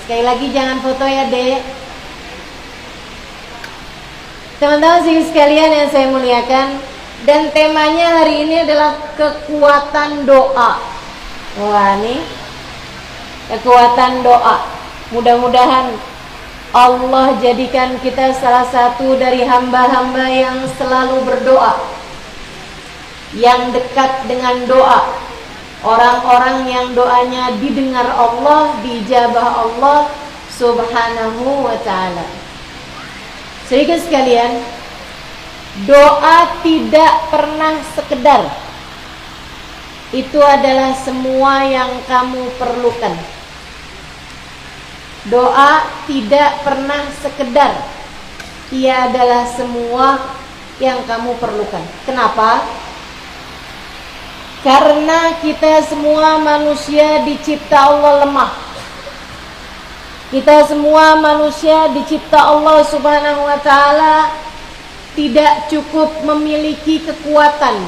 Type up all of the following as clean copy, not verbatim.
Sekali lagi jangan foto ya, Dek. Teman-teman sekalian yang saya muliakan, dan temanya hari ini adalah kekuatan doa. Wah, nih kekuatan doa. Mudah-mudahan Allah jadikan kita salah satu dari hamba-hamba yang selalu berdoa, yang dekat dengan doa, orang-orang yang doanya didengar Allah, dijabah Allah subhanahu wa ta'ala. Saudara sekalian, doa tidak pernah sekedar. Itu adalah semua yang kamu perlukan. Doa tidak pernah sekedar. Ia adalah semua yang kamu perlukan. Kenapa? Karena kita semua manusia dicipta Allah lemah. Kita semua manusia dicipta Allah subhanahu wa ta'ala tidak cukup memiliki kekuatan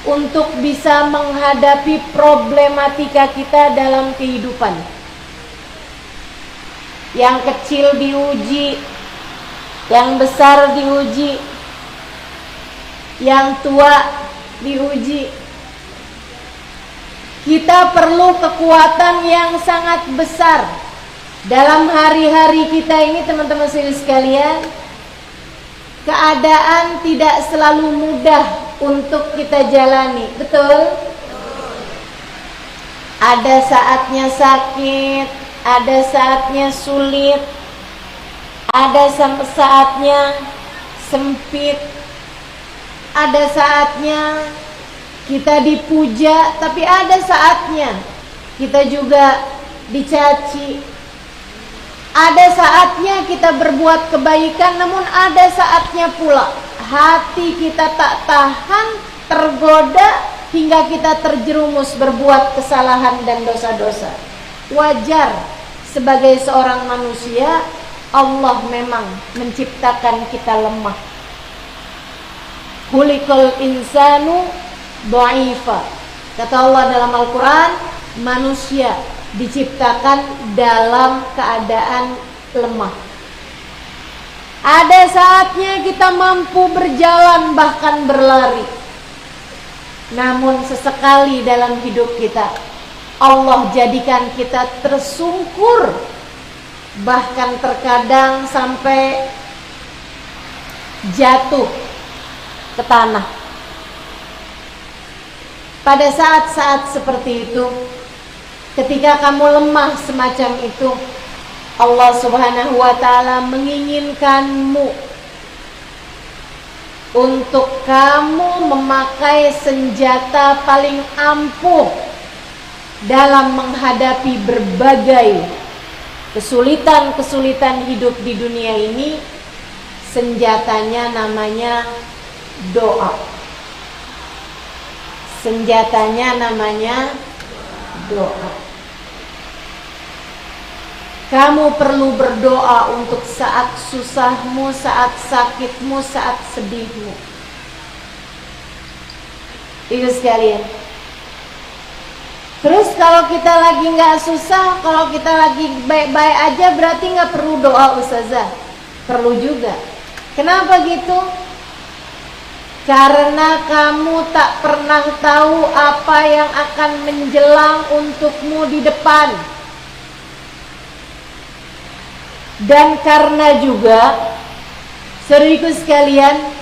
untuk bisa menghadapi problematika kita dalam kehidupan. Yang kecil diuji, yang besar diuji, yang tua diuji. Kita perlu kekuatan yang sangat besar dalam hari-hari kita ini, teman-teman sekalian. Keadaan tidak selalu mudah untuk kita jalani, betul? Ada saatnya sakit, ada saatnya sulit, ada saatnya sempit, ada saatnya kita dipuja, tapi ada saatnya kita juga dicaci. Ada saatnya kita berbuat kebaikan, namun ada saatnya pula hati kita tak tahan, tergoda, hingga kita terjerumus berbuat kesalahan dan dosa-dosa. Wajar, sebagai seorang manusia, Allah memang menciptakan kita lemah. Khuliqal insanu dha'ifa. Kata Allah dalam Al-Quran, manusia diciptakan dalam keadaan lemah. Ada saatnya kita mampu berjalan bahkan berlari. Namun sesekali dalam hidup kita Allah jadikan kita tersungkur, bahkan terkadang sampai jatuh ke tanah. Pada saat-saat seperti itu, ketika kamu lemah semacam itu, Allah subhanahu wa ta'ala menginginkanmu untuk kamu memakai senjata paling ampuh dalam menghadapi berbagai kesulitan-kesulitan hidup di dunia ini. Senjatanya namanya doa. Senjatanya namanya doa. Kamu perlu berdoa untuk saat susahmu, saat sakitmu, saat sedihmu. Ibu sekalian. Terus kalau kita lagi nggak susah, kalau kita lagi baik-baik aja, berarti nggak perlu doa, Ustazah? Perlu juga. Kenapa gitu? Karena kamu tak pernah tahu apa yang akan menjelang untukmu di depan. Dan karena juga, saudariku sekalian,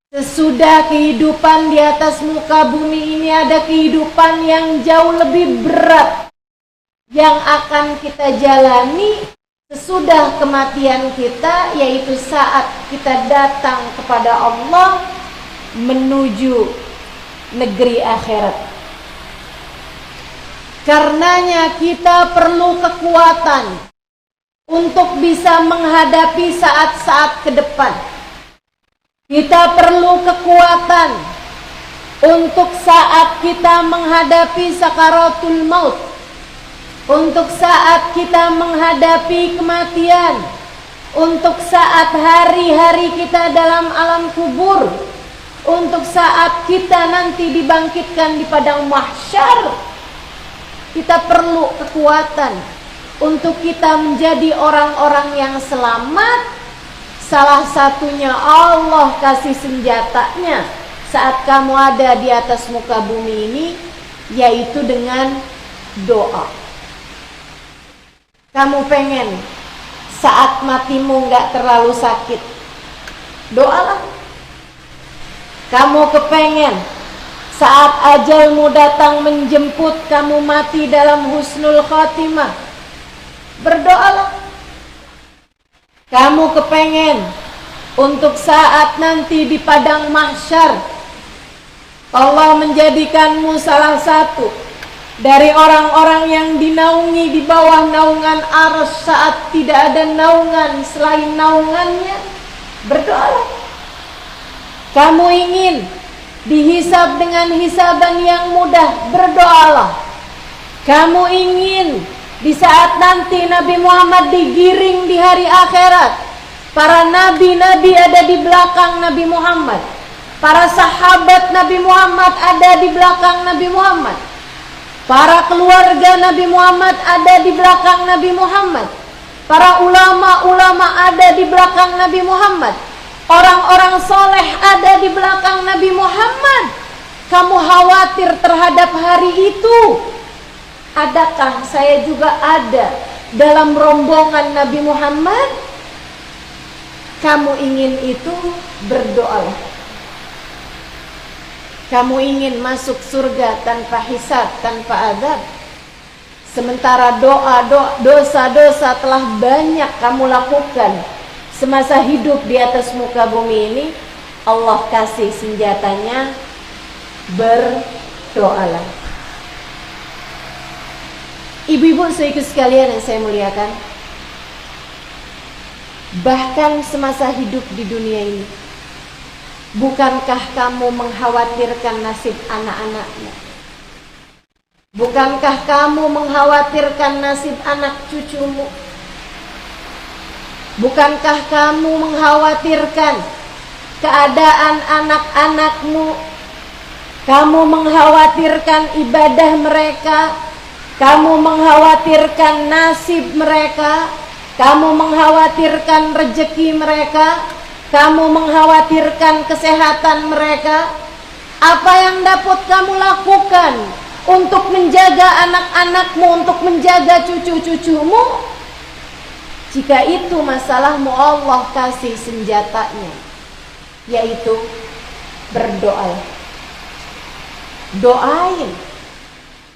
sesudah kehidupan di atas muka bumi ini ada kehidupan yang jauh lebih berat yang akan kita jalani sesudah kematian kita, yaitu saat kita datang kepada Allah menuju negeri akhirat. Karenanya kita perlu kekuatan untuk bisa menghadapi saat-saat ke depan. Kita perlu kekuatan untuk saat kita menghadapi sakaratul maut, untuk saat kita menghadapi kematian, untuk saat hari-hari kita dalam alam kubur, untuk saat kita nanti dibangkitkan di padang mahsyar. Kita perlu kekuatan untuk kita menjadi orang-orang yang selamat, salah satunya Allah kasih senjatanya saat kamu ada di atas muka bumi ini, yaitu dengan doa. Kamu pengen saat matimu gak terlalu sakit, doalah. Kamu kepengen saat ajalmu datang menjemput kamu mati dalam husnul khotimah, berdoalah. Kamu kepengen untuk saat nanti di padang mahsyar Allah menjadikanmu salah satu dari orang-orang yang dinaungi di bawah naungan arsy saat tidak ada naungan selain naungannya, berdoalah. Kamu ingin dihisab dengan hisaban yang mudah, berdoalah. Kamu ingin di saat nanti Nabi Muhammad digiring di hari akhirat, para nabi-nabi ada di belakang Nabi Muhammad, para sahabat Nabi Muhammad ada di belakang Nabi Muhammad, para keluarga Nabi Muhammad ada di belakang Nabi Muhammad, para ulama-ulama ada di belakang Nabi Muhammad, orang-orang soleh ada di belakang Nabi Muhammad. Kamu khawatir terhadap hari itu? Adakah saya juga ada dalam rombongan Nabi Muhammad? Kamu ingin itu, berdoalah. Kamu ingin masuk surga tanpa hisab, tanpa azab, sementara dosa-dosa telah banyak kamu lakukan semasa hidup di atas muka bumi ini. Allah kasih senjatanya, berdoalah. Ibu-ibu saudaraku sekalian yang saya muliakan, bahkan semasa hidup di dunia ini, bukankah kamu mengkhawatirkan nasib anak-anakmu? Bukankah kamu mengkhawatirkan nasib anak cucumu? Bukankah kamu mengkhawatirkan keadaan anak-anakmu? Kamu mengkhawatirkan ibadah mereka, kamu mengkhawatirkan nasib mereka, kamu mengkhawatirkan rezeki mereka, kamu mengkhawatirkan kesehatan mereka. Apa yang dapat kamu lakukan untuk menjaga anak-anakmu, untuk menjaga cucu-cucumu? Jika itu masalahmu, Allah kasih senjatanya, yaitu berdoa.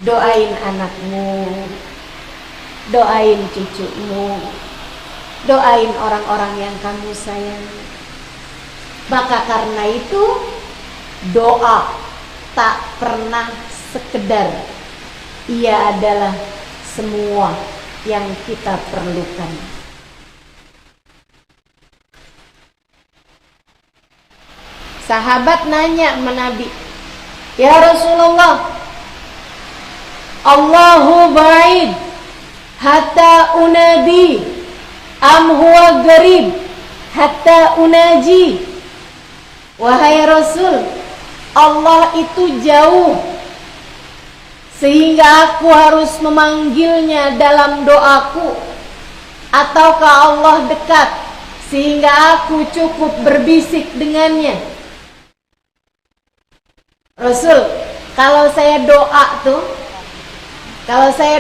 Doain anakmu, doain cucumu, doain orang-orang yang kamu sayangi. Maka karena itu, doa tak pernah sekedar, ia adalah semua yang kita perlukan. Sahabat nanya sama Nabi, "Ya Rasulullah, Allahu ba'id hatta unadi am huwa garib hatta unaji?" Wahai Rasul, Allah itu jauh sehingga aku harus memanggilnya dalam doaku, ataukah Allah dekat sehingga aku cukup berbisik dengannya? Rasul, kalau saya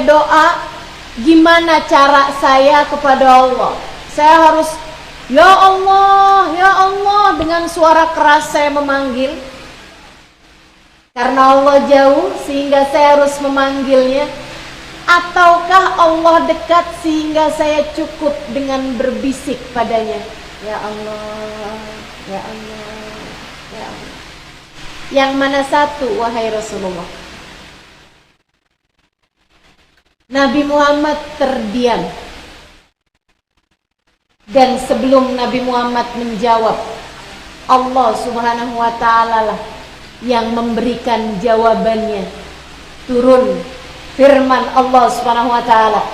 doa, gimana cara saya kepada Allah? Saya harus, ya Allah, dengan suara keras saya memanggil, karena Allah jauh sehingga saya harus memanggilnya, ataukah Allah dekat sehingga saya cukup dengan berbisik padanya, ya Allah, ya Allah, ya Allah? Yang mana satu, wahai Rasulullah? Nabi Muhammad terdiam. Dan sebelum Nabi Muhammad menjawab, Allah Subhanahu wa ta'ala lah yang memberikan jawabannya. Turun firman Allah Subhanahu wa ta'ala,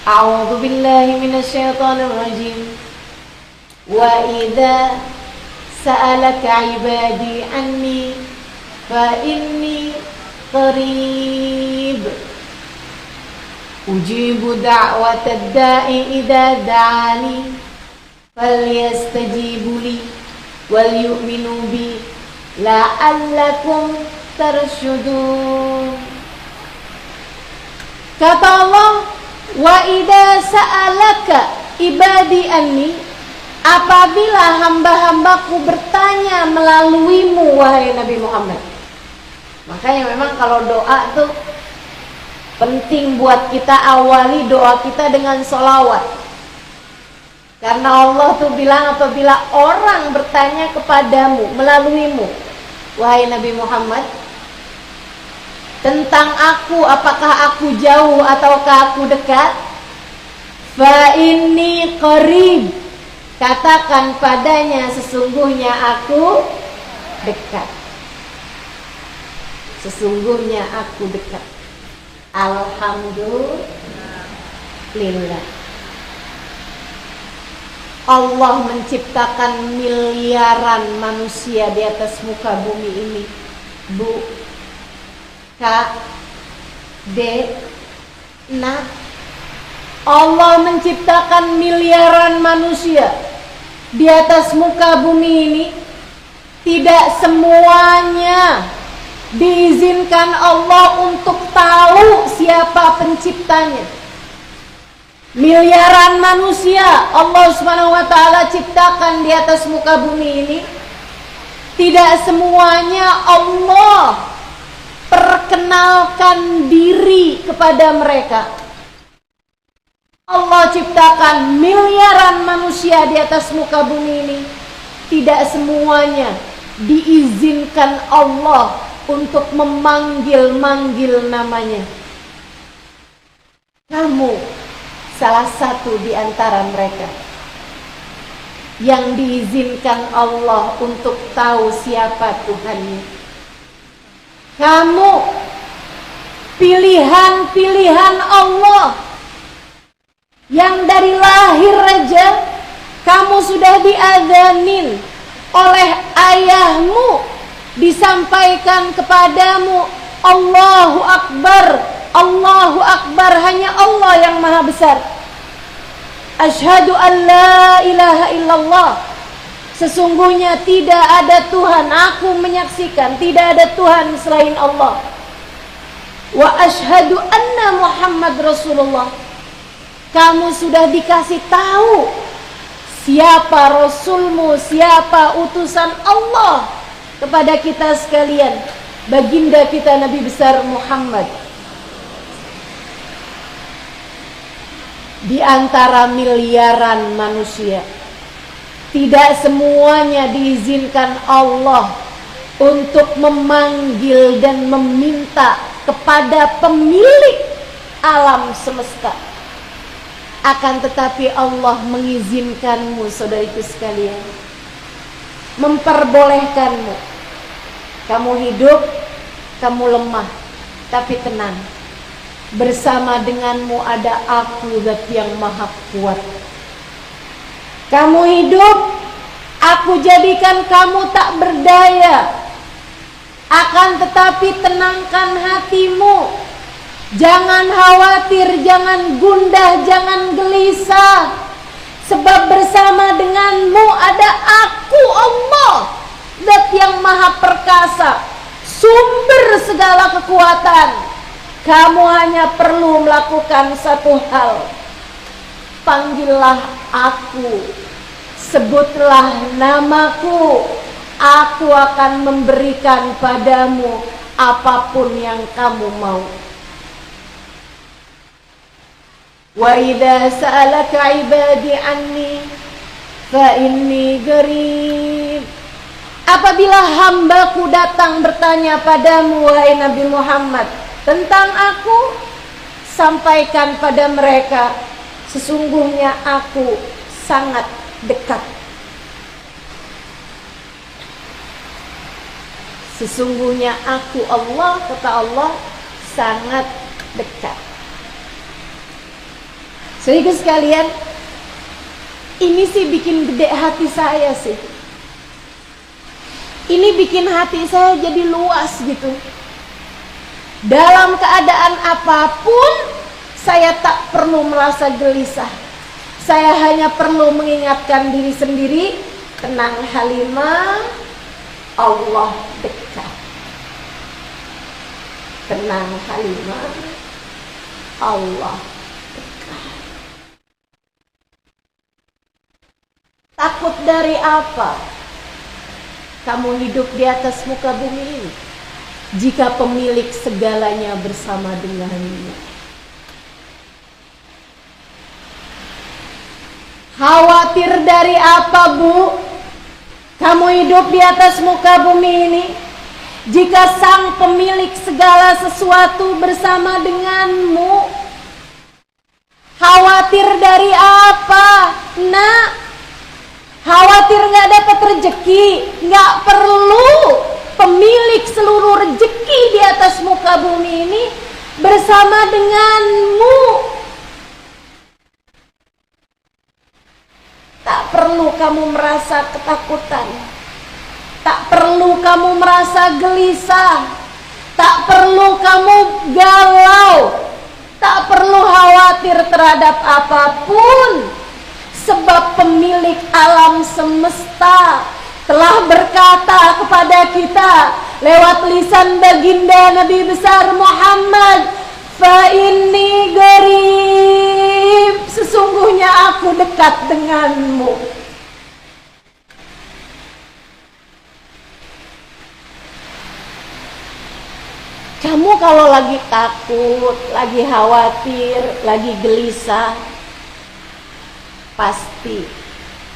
A'udzu billahi minasyaitonir rajim. Wa idza sa'alaka 'ibadi anni fa inni qarib Ujibu da'watad da'i idza da'ani falyastajibu li wal yu'minu bi la'allakum tarsyudun. Kata Allah, wa idza sa'alaka ibadi anni, apabila hamba-hambaku bertanya melaluimu wahai Nabi Muhammad. Makanya memang kalau doa tuh penting buat kita awali doa kita dengan sholawat. Karena Allah tuh bilang apabila orang bertanya kepadamu melaluimu wahai Nabi Muhammad tentang aku, apakah aku jauh ataukah aku dekat, fa inni qarib, katakan padanya sesungguhnya aku dekat. Sesungguhnya aku dekat. Alhamdulillah. Allah menciptakan miliaran manusia di atas muka bumi ini. Bu, Kak, Dek, Nak. Allah menciptakan miliaran manusia di atas muka bumi ini. Tidak semuanya diizinkan Allah untuk tahu siapa penciptanya. Miliaran manusia Allah Subhanahu wa taala ciptakan di atas muka bumi ini. Tidak semuanya Allah perkenalkan diri kepada mereka. Allah ciptakan miliaran manusia di atas muka bumi ini. Tidak semuanya diizinkan Allah untuk memanggil-manggil namanya. Kamu salah satu di antara mereka yang diizinkan Allah untuk tahu siapa Tuhannya. Kamu pilihan-pilihan Allah yang dari lahir aja kamu sudah diadzanin oleh ayahmu, disampaikan kepadamu Allahu Akbar, Allahu Akbar, hanya Allah yang maha besar. Asyhadu an la ilaha illallah, sesungguhnya tidak ada Tuhan, aku menyaksikan tidak ada Tuhan selain Allah. Wa asyhadu anna Muhammad Rasulullah, kamu sudah dikasih tahu siapa Rasulmu, siapa utusan Allah kepada kita sekalian, baginda kita Nabi besar Muhammad. Di antara miliaran manusia, tidak semuanya diizinkan Allah untuk memanggil dan meminta kepada pemilik alam semesta. Akan tetapi Allah mengizinkanmu, saudariku sekalian, memperbolehkanmu. Kamu hidup, kamu lemah, tapi tenang. Bersama denganmu ada aku, Zat yang maha kuat. Kamu hidup, aku jadikan kamu tak berdaya. Akan tetapi tenangkan hatimu. Jangan khawatir, jangan gundah, jangan gelisah. Sebab bersama denganmu ada aku, Allah, Zat yang maha perkasa, sumber segala kekuatan. Kamu hanya perlu melakukan satu hal. Panggillah aku, sebutlah namaku, aku akan memberikan padamu apapun yang kamu mau. Wa idza sa'alaka ibadi anni fa inni qarib. Apabila hambaku datang bertanya padamu wahai Nabi Muhammad tentang aku, sampaikan pada mereka sesungguhnya aku sangat dekat. Sesungguhnya aku, Allah, kata Allah, sangat dekat. Saudara sekalian, ini sih bikin gede hati saya sih. Ini bikin hati saya jadi luas gitu. Dalam keadaan apapun, Saya tak perlu merasa gelisah. Saya hanya perlu mengingatkan diri sendiri, tenang Halimah, Allah dekat. Tenang Halimah, Allah dekat. Takut dari apa? Kamu hidup di atas muka bumi ini, jika pemilik segalanya bersama denganmu. Khawatir dari apa, Bu? Kamu hidup di atas muka bumi ini, jika sang pemilik segala sesuatu bersama denganmu. Khawatir dari apa, Nak? Khawatir gak dapat rezeki? Gak perlu. Pemilik seluruh rezeki di atas muka bumi ini bersama denganmu. Tak perlu kamu merasa ketakutan. Tak perlu kamu merasa gelisah. Tak perlu kamu galau. Tak perlu khawatir terhadap apapun. Sebab pemilik alam semesta telah berkata kepada kita lewat lisan baginda Nabi besar Muhammad, fa inni qarib, sesungguhnya aku dekat denganmu. Kamu kalau lagi takut, lagi khawatir, lagi gelisah, pasti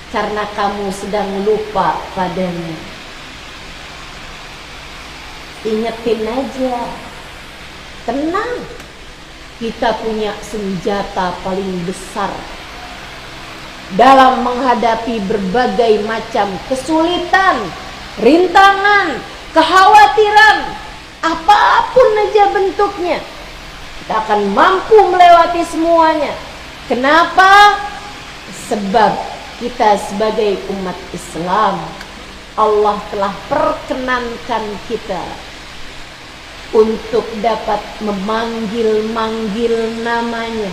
karena kamu sedang lupa padanya. Ingetin aja, tenang, kita punya senjata paling besar dalam menghadapi berbagai macam kesulitan, rintangan, kekhawatiran, apapun aja bentuknya. Kita akan mampu melewati semuanya. Kenapa? Sebab kita sebagai umat Islam, Allah telah perkenankan kita untuk dapat memanggil-manggil namanya,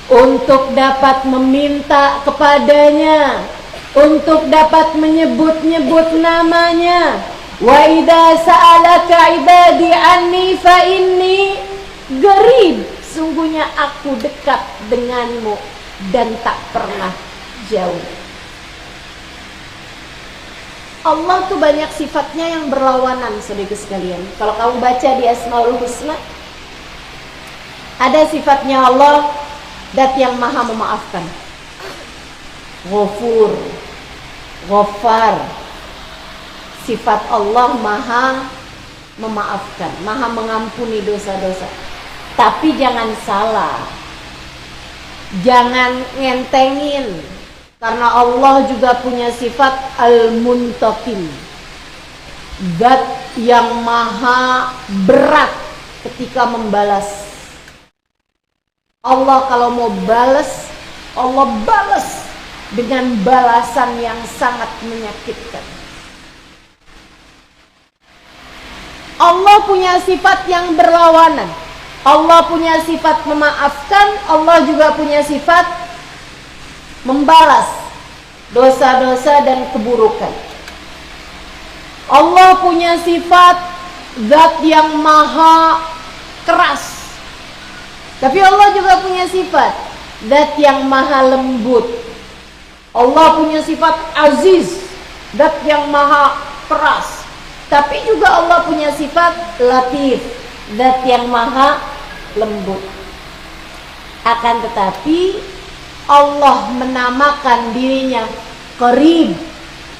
untuk dapat meminta kepadanya, untuk dapat menyebut-nyebut namanya. Wa idza sa'alaka ibadi anni fa inni qarib, sungguhnya aku dekat denganmu dan tak pernah jauh. Allah tuh banyak sifatnya yang berlawanan, saudara sekalian. Kalau kamu baca di Asmaul Husna, ada sifatnya Allah, zat yang maha memaafkan, Ghafur, Ghaffar. Sifat Allah maha memaafkan, maha mengampuni dosa-dosa. Tapi jangan salah, jangan ngentengin, karena Allah juga punya sifat Al-Muntaqim, zat yang maha berat ketika membalas. Allah kalau mau balas, Allah balas dengan balasan yang sangat menyakitkan. Allah punya sifat yang berlawanan. Allah punya sifat memaafkan, Allah juga punya sifat membalas dosa-dosa dan keburukan. Allah punya sifat zat yang maha keras, tapi Allah juga punya sifat zat yang maha lembut. Allah punya sifat aziz, zat yang maha keras, tapi juga Allah punya sifat latif, zat yang maha lembut. Akan tetapi Allah menamakan dirinya Qarib,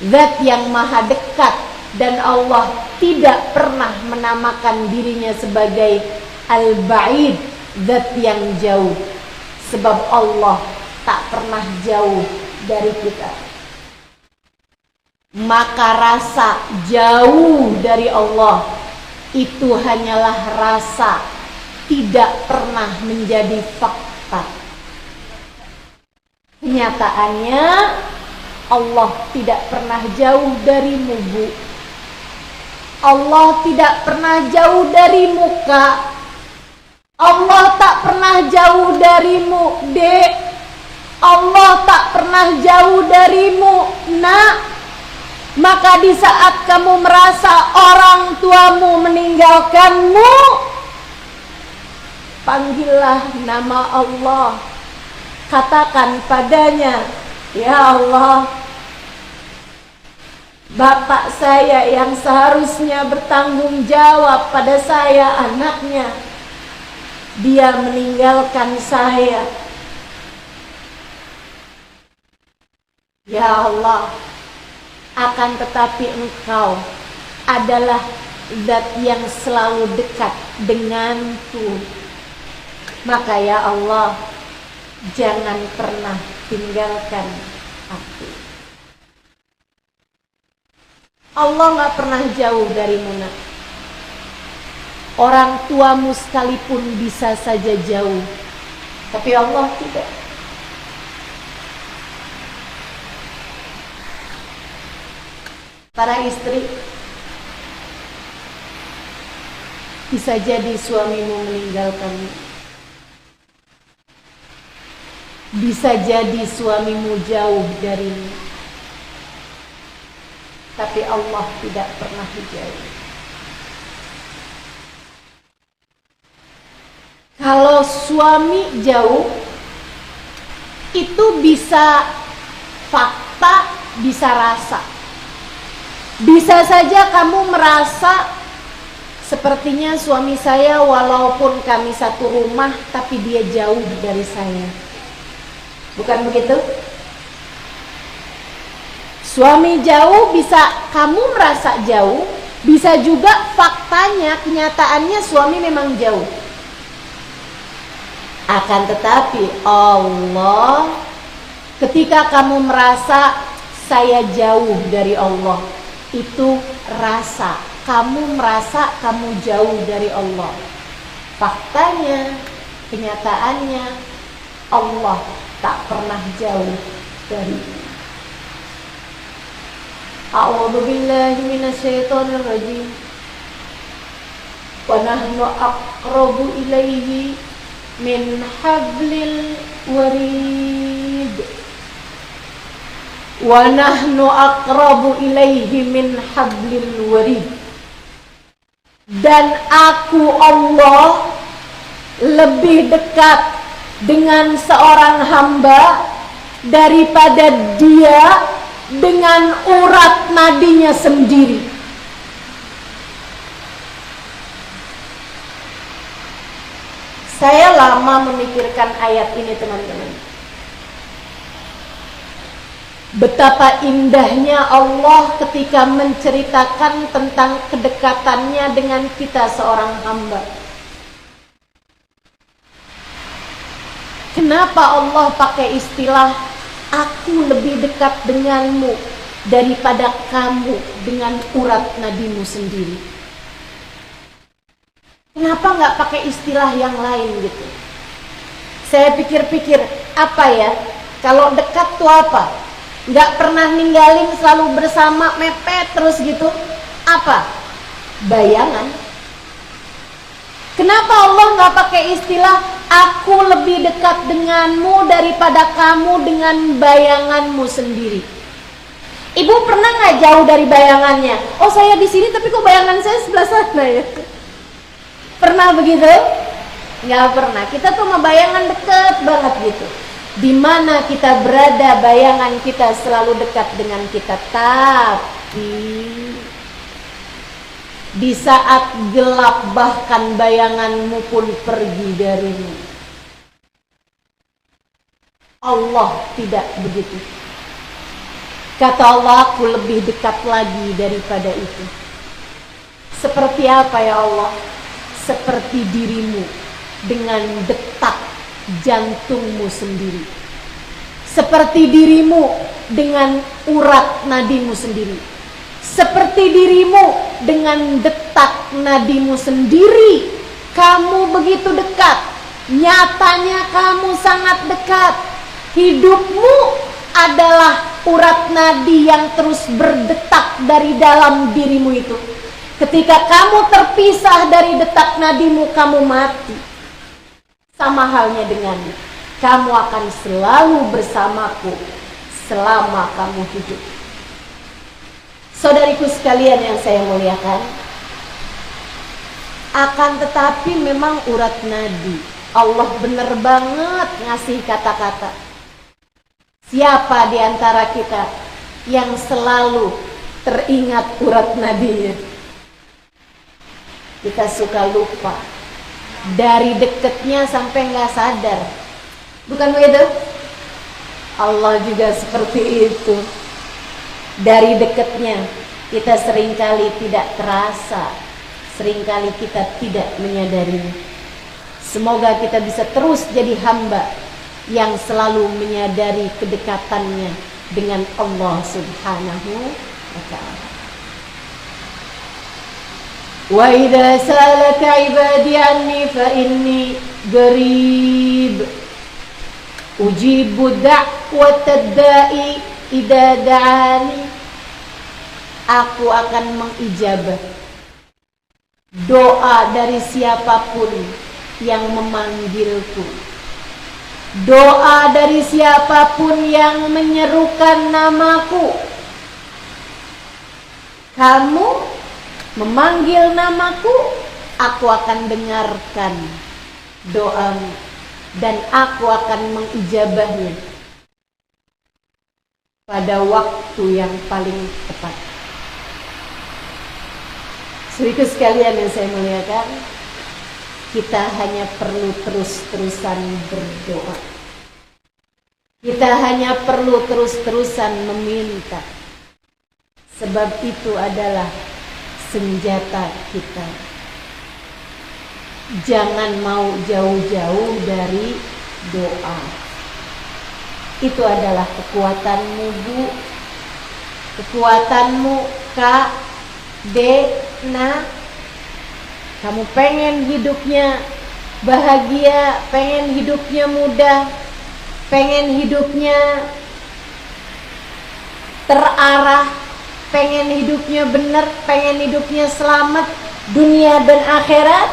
zat yang maha dekat, dan Allah tidak pernah menamakan dirinya sebagai Al-Ba'id, zat yang jauh. Sebab Allah tak pernah jauh dari kita. Maka rasa jauh dari Allah itu hanyalah rasa, tidak pernah menjadi fakta. Kenyataannya Allah tidak pernah jauh darimu, Bu. Allah tidak pernah jauh dari muka. Allah tak pernah jauh darimu, Dek. Allah tak pernah jauh darimu, Nak. Maka di saat kamu merasa orang tuamu meninggalkanmu, panggillah nama Allah. Katakan padanya, ya Allah, bapak saya yang seharusnya bertanggung jawab pada saya, anaknya, dia meninggalkan saya. Ya Allah, akan tetapi Engkau adalah zat yang selalu dekat denganku. Maka ya Allah, jangan pernah tinggalkan aku. Allah gak pernah jauh darimu, Nak. Orang tuamu sekalipun bisa saja jauh, tapi Allah tidak. Para istri, bisa jadi suamimu meninggalkanmu. Bisa jadi suamimu jauh darimu. Tapi Allah tidak pernah jauh. Kalau suami jauh, itu bisa fakta, bisa rasa. Bisa saja kamu merasa sepertinya suami saya walaupun kami satu rumah, tapi dia jauh dari saya. Bukan begitu? Suami jauh, bisa kamu merasa jauh, bisa juga faktanya, kenyataannya suami memang jauh. Akan tetapi Allah, ketika kamu merasa saya jauh dari Allah, itu rasa, kamu merasa kamu jauh dari Allah. Faktanya, kenyataannya, Allah tak pernah jauh dari. A'udzu billahi minasyaitonir rajim. Wa nahnu aqrabu ilaihi min hablil warid. Wa nahnu aqrabu ilaihi min hablil warid. Dan aku Allah lebih dekat dengan seorang hamba daripada dia dengan urat nadinya sendiri. Saya lama memikirkan ayat ini, teman-teman. Betapa indahnya Allah ketika menceritakan tentang kedekatannya dengan kita seorang hamba. Kenapa Allah pakai istilah aku lebih dekat denganmu daripada kamu dengan urat nadimu sendiri? Kenapa nggak pakai istilah yang lain gitu? Saya pikir-pikir, apa ya? Kalau dekat tuh apa? Nggak pernah ninggalin, selalu bersama, mepet terus gitu. Apa? Bayangan. Kenapa Allah nggak pakai istilah aku lebih dekat denganmu daripada kamu dengan bayanganmu sendiri? Ibu pernah nggak jauh dari bayangannya? Oh, saya di sini tapi kok bayangan saya sebelah sana ya? Pernah begitu? Nggak pernah. Kita tuh sama bayangan deket banget gitu. Di mana kita berada, bayangan kita selalu dekat dengan kita. Tapi di saat gelap bahkan bayanganmu pun pergi darimu. Allah tidak begitu. Kata Allah, aku lebih dekat lagi daripada itu. Seperti apa ya Allah? Seperti dirimu dengan detak jantungmu sendiri. Seperti dirimu dengan urat nadimu sendiri. Seperti dirimu dengan detak nadimu sendiri. Kamu begitu dekat. Nyatanya kamu sangat dekat. Hidupmu adalah urat nadi yang terus berdetak dari dalam dirimu itu. Ketika kamu terpisah dari detak nadimu, kamu mati. Sama halnya dengan kamu akan selalu bersamaku selama kamu hidup. Saudariku sekalian yang saya muliakan, akan tetapi memang urat nadi Allah benar banget ngasih kata-kata. Siapa di antara kita yang selalu teringat urat nadinya? Kita suka lupa. Dari deketnya sampai nggak sadar. Bukan begitu? Allah juga seperti itu. Dari deketnya kita seringkali tidak terasa, seringkali kita tidak menyadarinya. Semoga kita bisa terus jadi hamba yang selalu menyadari kedekatannya dengan Allah Subhanahu wa ta'ala. Wa idza salaka ibadi anni fa inni qarib ujibu da'watad da'i idza da'ani. Aku akan mengijabah doa dari siapapun yang memanggilku, doa dari siapapun yang menyerukan namaku. Kamu memanggil namaku, aku akan dengarkan doamu dan aku akan mengijabahnya pada waktu yang paling tepat. Saudaraku sekalian yang saya muliakan, kita hanya perlu terus-terusan berdoa. Kita hanya perlu terus-terusan meminta. Sebab itu adalah senjata kita. Jangan mau jauh-jauh dari doa. Itu adalah kekuatanmu, Bu. Kekuatanmu, Kak, Dek, Nah. Kamu pengen hidupnya bahagia, pengen hidupnya mudah, pengen hidupnya terarah, pengen hidupnya benar, pengen hidupnya selamat dunia dan akhirat,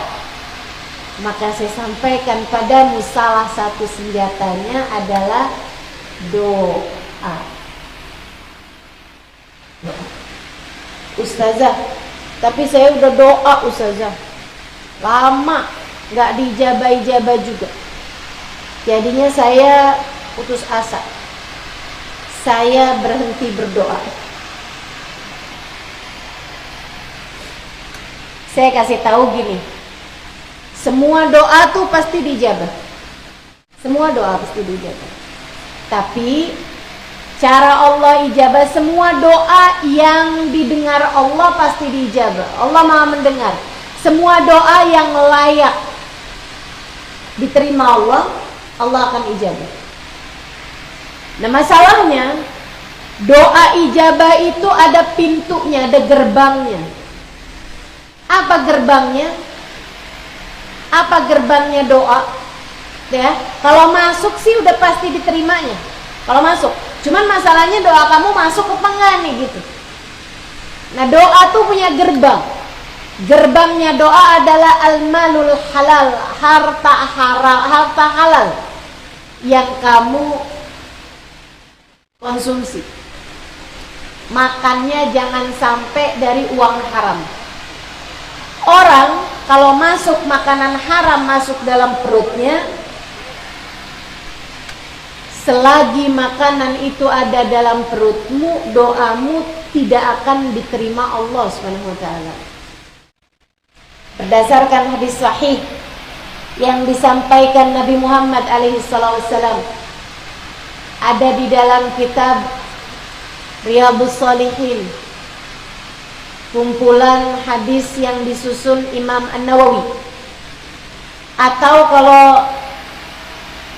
maka saya sampaikan padamu salah satu senjatanya adalah doa. Ustazah, tapi saya udah doa Ustazah, lama gak dijabah-ijabah juga. Jadinya saya putus asa, saya berhenti berdoa. Saya kasih tahu gini, semua doa tuh pasti dijabah. Semua doa pasti dijabah. Tapi cara Allah ijabah, semua doa yang didengar Allah pasti dijabah. Allah Maha mendengar. Semua doa yang layak diterima Allah, Allah akan ijabah. Nah masalahnya, doa ijabah itu ada pintunya, ada gerbangnya. Apa gerbangnya? Apa gerbangnya doa? Ya, kalau masuk sih udah pasti diterimanya. Kalau masuk, cuman masalahnya doa kamu masuk apa enggak nih gitu. Nah doa tuh punya gerbang. Gerbangnya doa adalah al-malul halal, harta halal yang kamu konsumsi. Makannya jangan sampai dari uang haram. Orang kalau masuk makanan haram masuk dalam perutnya, selagi makanan itu ada dalam perutmu, doamu tidak akan diterima Allah SWT. Berdasarkan hadis sahih yang disampaikan Nabi Muhammad SAW, ada di dalam kitab Riyadhus Shalihin, kumpulan hadis yang disusun Imam An-Nawawi. Atau kalau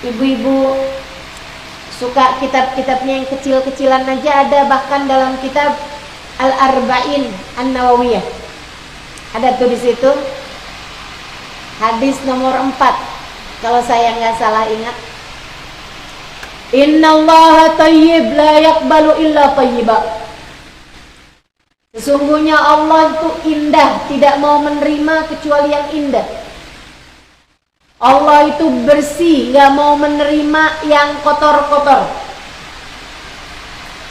ibu-ibu suka kitab-kitabnya yang kecil-kecilan aja, ada bahkan dalam kitab Al-Arba'in An-Nawawiyah. Ada tuh di situ hadis nomor 4 kalau saya nggak salah ingat. Innallaha thayyib la yaqbalu illa thayyiba. Sesungguhnya Allah itu indah, tidak mau menerima kecuali yang indah. Allah itu bersih, gak mau menerima yang kotor-kotor.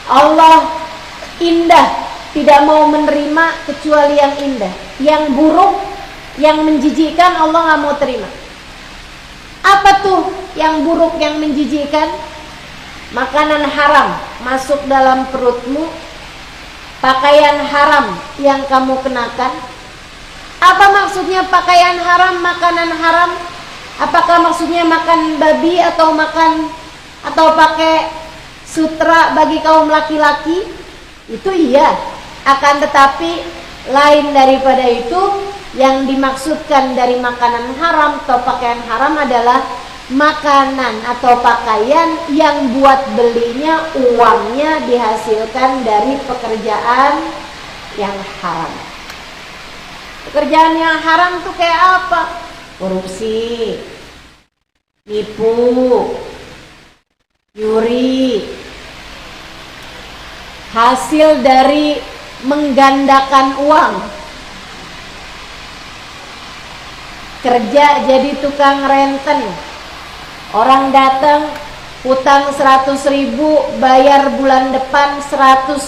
Allah indah, tidak mau menerima kecuali yang indah. Yang buruk, yang menjijikkan Allah gak mau terima. Apa tuh yang buruk, yang menjijikkan? Makanan haram masuk dalam perutmu, pakaian haram yang kamu kenakan. Apa maksudnya pakaian haram, makanan haram? Apakah maksudnya makan babi atau pakai sutra bagi kaum laki-laki? Itu iya. Akan tetapi lain daripada itu, yang dimaksudkan dari makanan haram atau pakaian haram adalah makanan atau pakaian yang buat belinya uangnya dihasilkan dari pekerjaan yang haram. Pekerjaan yang haram tuh kayak apa? Korupsi, nipu, nyuri, hasil dari menggandakan uang, kerja jadi tukang renten, orang datang hutang 100.000, bayar bulan depan 110.000,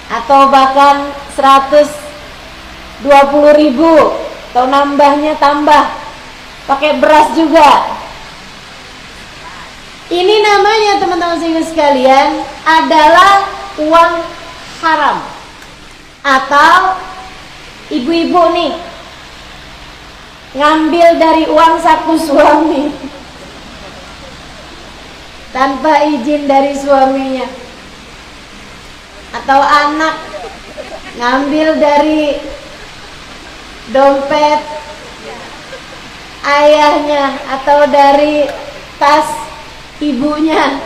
atau bahkan 120.000, atau nambahnya tambah pakai beras juga. Ini namanya teman-teman sekalian adalah uang haram. Atau ibu-ibu nih ngambil dari uang saku suami tanpa izin dari suaminya, atau anak ngambil dari dompet ayahnya atau dari tas ibunya,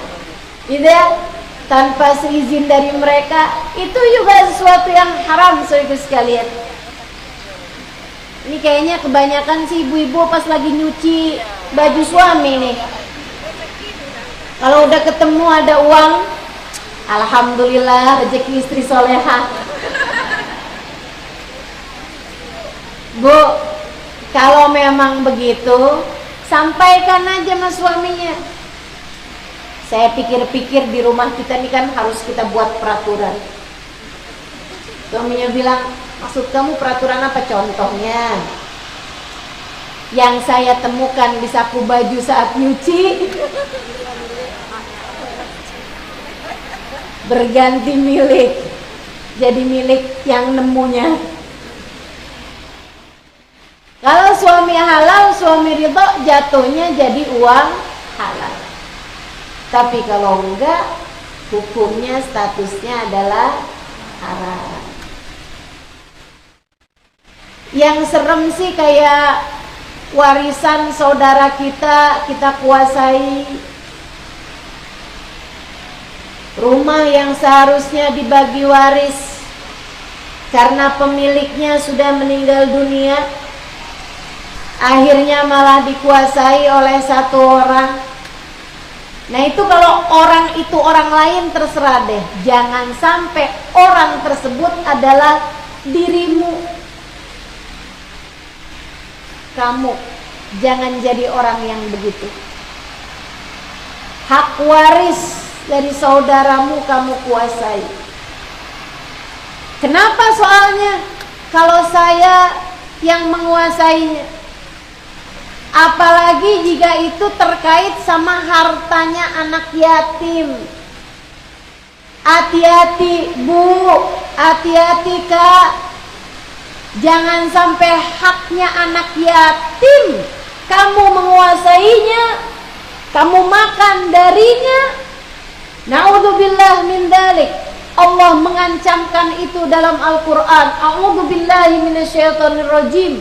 gitu ya, tanpa seizin dari mereka. Itu juga sesuatu yang haram, saudara sekalian. Ini kayaknya kebanyakan sih ibu-ibu pas lagi nyuci baju suami nih, kalau udah ketemu ada uang, alhamdulillah rezeki istri solehah. Bu, kalau memang begitu, sampaikan aja sama suaminya. Saya pikir-pikir di rumah kita ini kan harus kita buat peraturan. Suaminya bilang, maksud kamu peraturan apa? Contohnya, yang saya temukan di saku baju saat nyuci berganti milik, jadi milik yang nemunya. Kalau suami halal, suami ridho, jatuhnya jadi uang halal. Tapi kalau enggak, hukumnya statusnya adalah haram. Yang serem sih kayak warisan saudara kita kuasai. Rumah yang seharusnya dibagi waris karena pemiliknya sudah meninggal dunia, akhirnya malah dikuasai oleh satu orang. Nah itu kalau orang itu orang lain terserah deh, jangan sampai orang tersebut adalah dirimu. Kamu jangan jadi orang yang begitu. Hak waris dari saudaramu kamu kuasai. Kenapa soalnya? Kalau saya yang menguasainya, apalagi jika itu terkait sama hartanya anak yatim. Hati-hati Bu, hati-hati Kak. Jangan sampai haknya anak yatim kamu menguasainya, kamu makan darinya. Na'udzubillah min dzalik. Allah mengancamkan itu dalam Al-Qur'an. A'udzubillahi minasyaitonir rajim.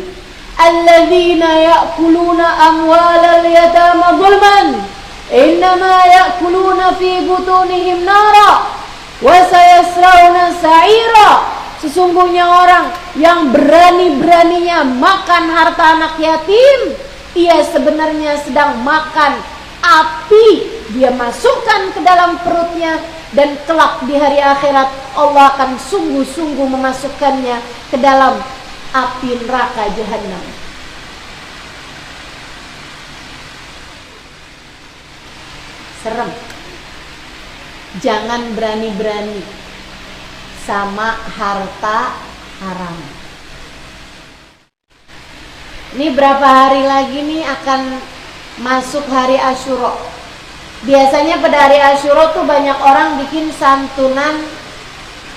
Alladzina ya'kuluna amwalal yatama zulman innama ya'kuluna fi butunihim nara wa sayaslawna sa'ira. Sesungguhnya orang yang berani-beraninya makan harta anak yatim, ia sebenarnya sedang makan api. Dia masukkan ke dalam perutnya, dan kelak di hari akhirat Allah akan sungguh-sungguh memasukkannya ke dalam api neraka jahanam. serem. Jangan berani-berani sama harta haram. Ini berapa hari lagi nih akan masuk hari Asyura. Biasanya pada hari Asyura tuh banyak orang bikin santunan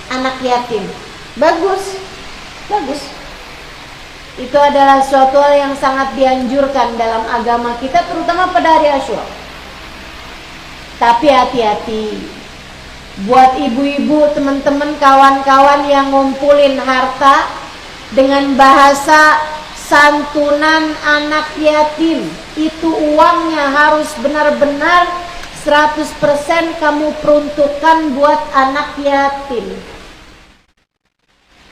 anak yatim. Bagus, bagus. Itu adalah suatu hal yang sangat dianjurkan dalam agama kita, terutama pada hari Asyura. Tapi hati-hati, buat ibu-ibu, teman-teman, kawan-kawan yang ngumpulin harta dengan bahasa santunan anak yatim, itu uangnya harus benar-benar 100% kamu peruntukkan buat anak yatim.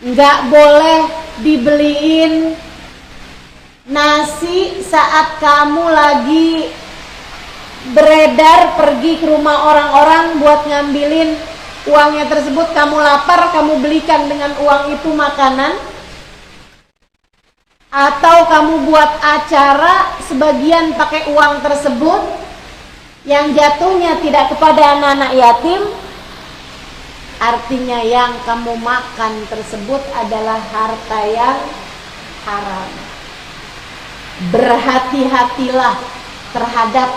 Nggak boleh dibeliin nasi saat kamu lagi beredar pergi ke rumah orang-orang buat ngambilin uangnya tersebut. Kamu lapar, kamu belikan dengan uang itu makanan, atau kamu buat acara sebagian pakai uang tersebut yang jatuhnya tidak kepada anak-anak yatim. Artinya yang kamu makan tersebut adalah harta yang haram. Berhati-hatilah terhadap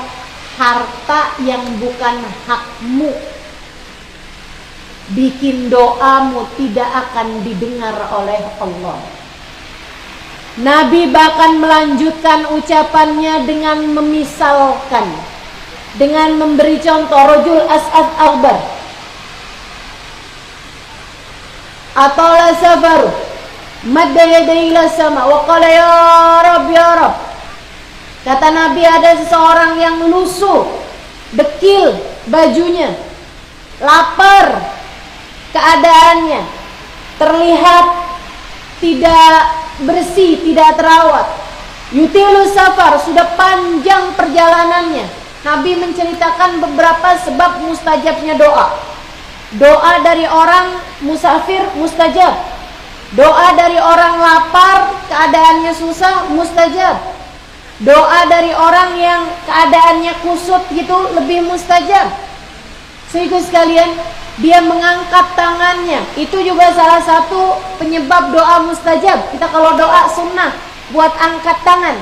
harta yang bukan hakmu. Bikin doamu tidak akan didengar oleh Allah. Nabi bahkan melanjutkan ucapannya dengan memisalkan, dengan memberi contoh. Rajul as'ad aghbar atau la safaru madda yadayhi ila sama wa qala ya rab ya rab. Kata Nabi, ada seseorang yang lusuh, dekil bajunya, lapar keadaannya, terlihat tidak bersih, tidak terawat. Yutilu safar, sudah panjang perjalanannya. Nabi menceritakan beberapa sebab mustajabnya doa. Doa dari orang musafir mustajab. Doa dari orang lapar, keadaannya susah, mustajab. Doa dari orang yang keadaannya kusut gitu, lebih mustajab. Sehingga sekalian, dia mengangkat tangannya, itu juga salah satu penyebab doa mustajab. Kita kalau doa sunnah buat angkat tangan.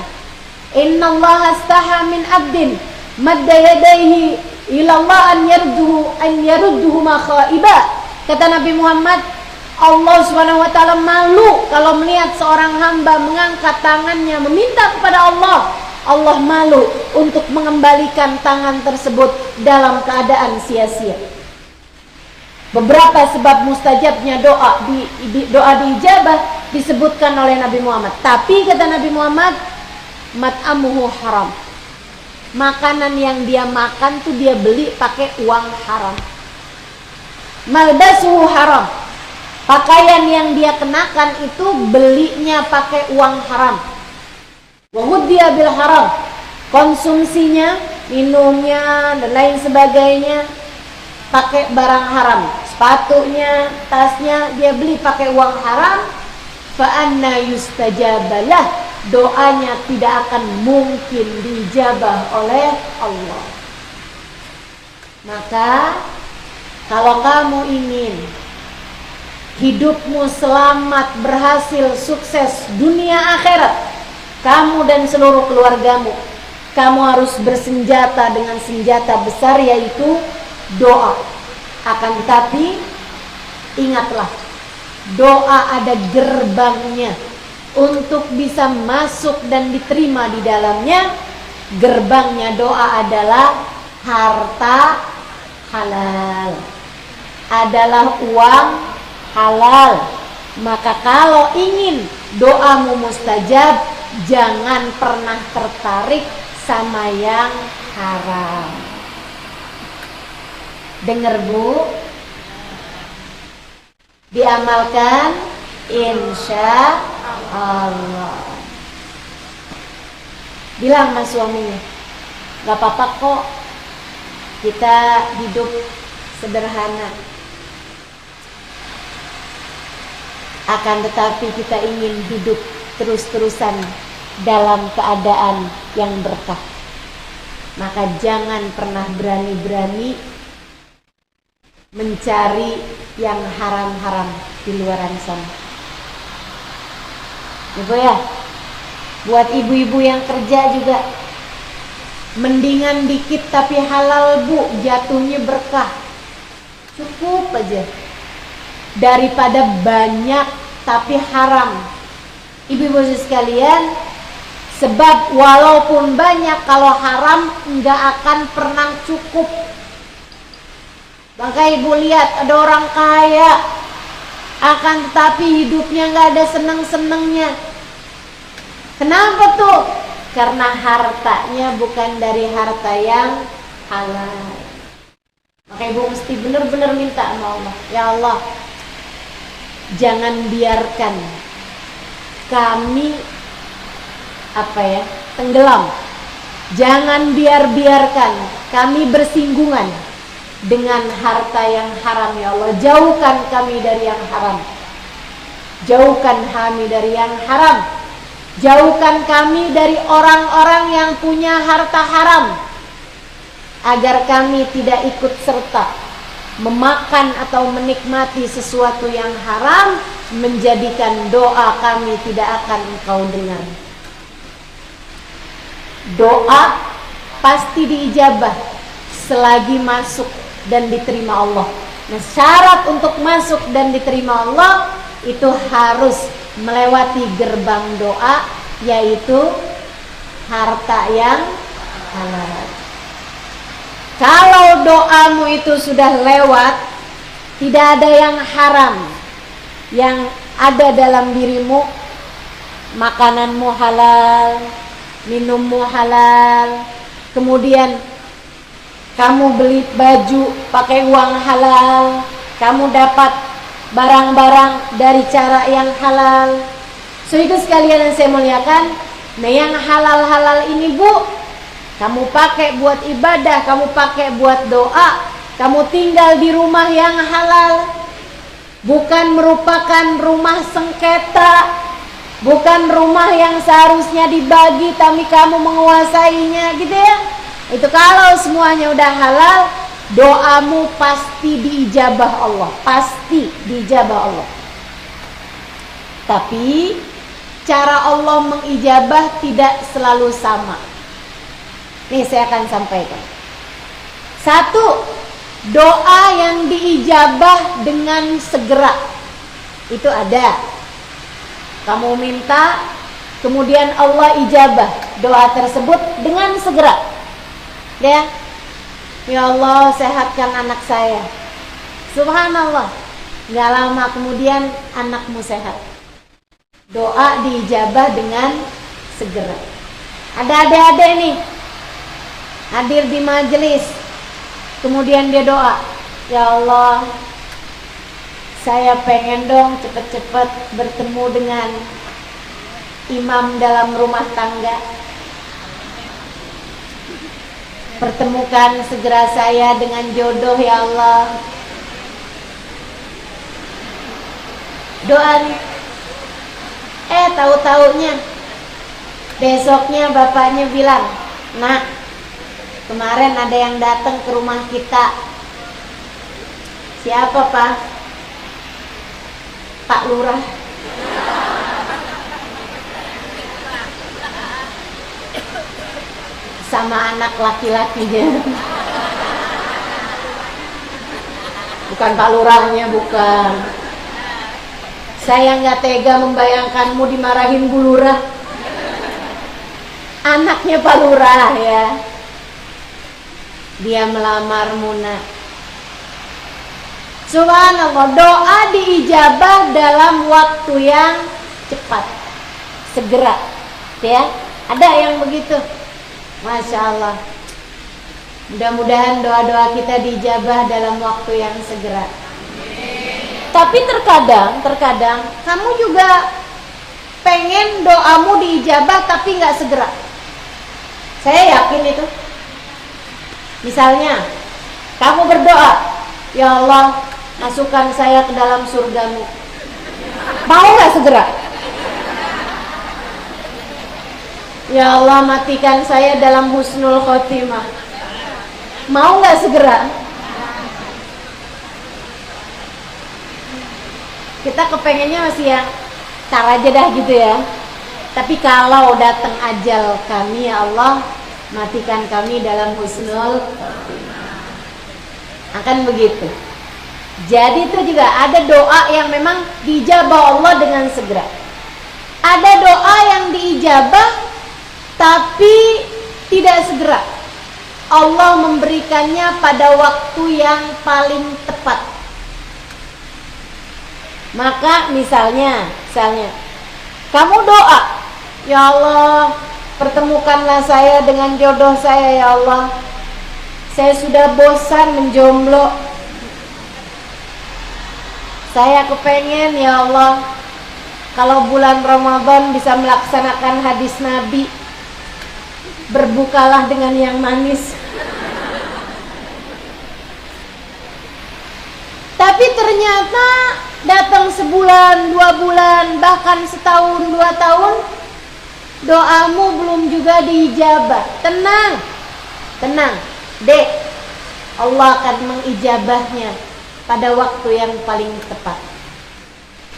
Innallaha astaha min abdin madda yadayhi ilallah an yarudduhu ma khaiba. Kata Nabi Muhammad, Allah SWT malu kalau melihat seorang hamba mengangkat tangannya meminta kepada Allah. Allah malu untuk mengembalikan tangan tersebut dalam keadaan sia-sia. Beberapa sebab mustajabnya doa doa diijabah disebutkan oleh Nabi Muhammad. Tapi kata Nabi Muhammad, mat'amuhu haram. Makanan yang dia makan tuh dia beli pakai uang haram. Malbasuhu haram. Pakaian yang dia kenakan itu belinya pakai uang haram. Wa huddiya bil haram. Konsumsinya, minumnya dan lain sebagainya pakai barang haram. Sepatunya, tasnya dia beli pakai uang haram. Fa anna yustajabalah, doanya tidak akan mungkin dijabah oleh Allah. Maka kalau kamu ingin hidupmu selamat, berhasil, sukses dunia akhirat, kamu dan seluruh keluargamu, kamu harus bersenjata dengan senjata besar, yaitu doa. Akan tetapi ingatlah, doa ada gerbangnya. Untuk bisa masuk dan diterima di dalamnya, gerbangnya doa adalah harta halal, adalah uang halal. Maka kalau ingin doamu mustajab, jangan pernah tertarik sama yang haram. Dengar Bu, diamalkan insya Allah. Bilang sama suaminya, gak apa-apa kok kita hidup sederhana, akan tetapi kita ingin hidup terus-terusan dalam keadaan yang berkah. maka jangan pernah berani-berani mencari yang haram-haram di luaran sana. Ibu ya, buat ibu-ibu yang kerja juga, mendingan dikit tapi halal bu, jatuhnya berkah. Cukup aja daripada banyak tapi haram. Ibu-ibu sekalian, sebab walaupun banyak, kalau haram nggak akan pernah cukup. Maka ibu lihat ada orang kaya, akan tetapi hidupnya nggak ada seneng-senengnya. Kenapa tuh? Karena hartanya bukan dari harta yang halal. Maka ibu mesti benar-benar minta sama Allah, ya Allah, jangan biarkan kami tenggelam. Jangan biarkan kami bersinggungan dengan harta yang haram, ya Allah. Jauhkan kami dari yang haram. Jauhkan kami dari yang haram. Jauhkan kami dari orang-orang yang punya harta haram, agar kami tidak ikut serta memakan atau menikmati sesuatu yang haram, menjadikan doa kami tidak akan Engkau dengar. Doa pasti diijabah selagi masuk dan diterima Allah. Nah, syarat untuk masuk dan diterima Allah itu harus melewati gerbang doa, yaitu harta yang halal. Kalau doamu itu sudah lewat, tidak ada yang haram yang ada dalam dirimu, makananmu halal, minummu halal, kemudian kamu beli baju pakai uang halal, kamu dapat barang-barang dari cara yang halal. So itu sekalian yang saya muliakan. Nah, yang halal-halal ini bu, kamu pakai buat ibadah, kamu pakai buat doa, kamu tinggal di rumah yang halal, bukan merupakan rumah sengketa, bukan rumah yang seharusnya dibagi tapi kamu menguasainya, gitu ya. Itu kalau semuanya udah halal, doamu pasti diijabah Allah, pasti diijabah Allah. Tapi cara Allah mengijabah tidak selalu sama. Nih saya akan sampaikan. Satu, doa yang diijabah dengan segera. Itu ada. Kamu minta, kemudian Allah ijabah doa tersebut dengan segera. Ya, ya Allah, sehatkan anak saya. Subhanallah, gak lama kemudian anakmu sehat. Doa diijabah dengan segera. Ada adik-adik nih hadir di majelis, kemudian dia doa, ya Allah, saya pengen dong cepet-cepet bertemu dengan imam dalam rumah tangga. Pertemukan segera saya dengan jodoh, ya Allah. Doa nih. Tahu-taunya besoknya bapaknya bilang, nak, kemarin ada yang datang ke rumah kita. Siapa, Pak? Pak Lurah. Sama anak laki-lakinya. Bukan Pak Lurahnya, bukan. Saya nggak tega membayangkanmu dimarahin Bu Lurah. Anaknya Pak Lurah ya. Dia melamar Muna. Subhanallah, doa diijabah dalam waktu yang cepat, segera, ya. Ada yang begitu. Masya Allah. Mudah-mudahan doa-doa kita diijabah dalam waktu yang segera. Tapi terkadang kamu juga pengen doamu diijabah tapi nggak segera. Saya yakin itu. Misalnya, kamu berdoa, ya Allah, masukkan saya ke dalam surgamu. Mau nggak segera? Ya Allah, matikan saya dalam husnul khotimah. Mau nggak segera? Kita kepengennya masih yang tar aja dah gitu ya. Tapi kalau datang ajal kami, ya Allah, matikan kami dalam husnul khotimah. Akan begitu. Jadi itu juga ada doa yang memang diijabah Allah dengan segera. Ada doa yang diijabah tapi tidak segera. Allah memberikannya pada waktu yang paling tepat. Maka misalnya kamu doa, ya Allah, pertemukanlah saya dengan jodoh saya, ya Allah. Saya sudah bosan menjomblo. Saya kepengen, ya Allah, kalau bulan Ramadan bisa melaksanakan hadis Nabi, berbukalah dengan yang manis. Tapi ternyata datang sebulan, 2 bulan, bahkan setahun, 2 tahun, doamu belum juga diijabah. Tenang, Dek, Allah akan mengijabahnya pada waktu yang paling tepat.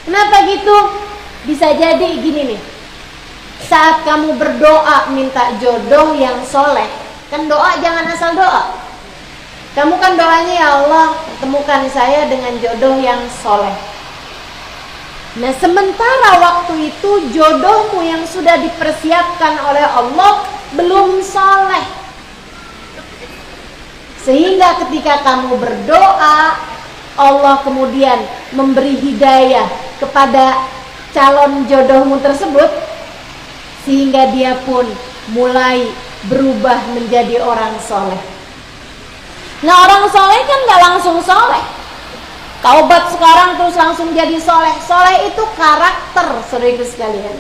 Kenapa gitu? Bisa jadi gini nih, saat kamu berdoa minta jodoh yang soleh, kan doa jangan asal doa. Kamu kan doanya, ya Allah, temukan saya dengan jodoh yang soleh. Nah, sementara waktu itu jodohmu yang sudah dipersiapkan oleh Allah belum soleh. Sehingga ketika kamu berdoa, Allah kemudian memberi hidayah kepada calon jodohmu tersebut, sehingga dia pun mulai berubah menjadi orang soleh. Nah, orang soleh kan gak langsung soleh. Taubat sekarang terus langsung jadi soleh. Soleh itu karakter, saudara sekalian.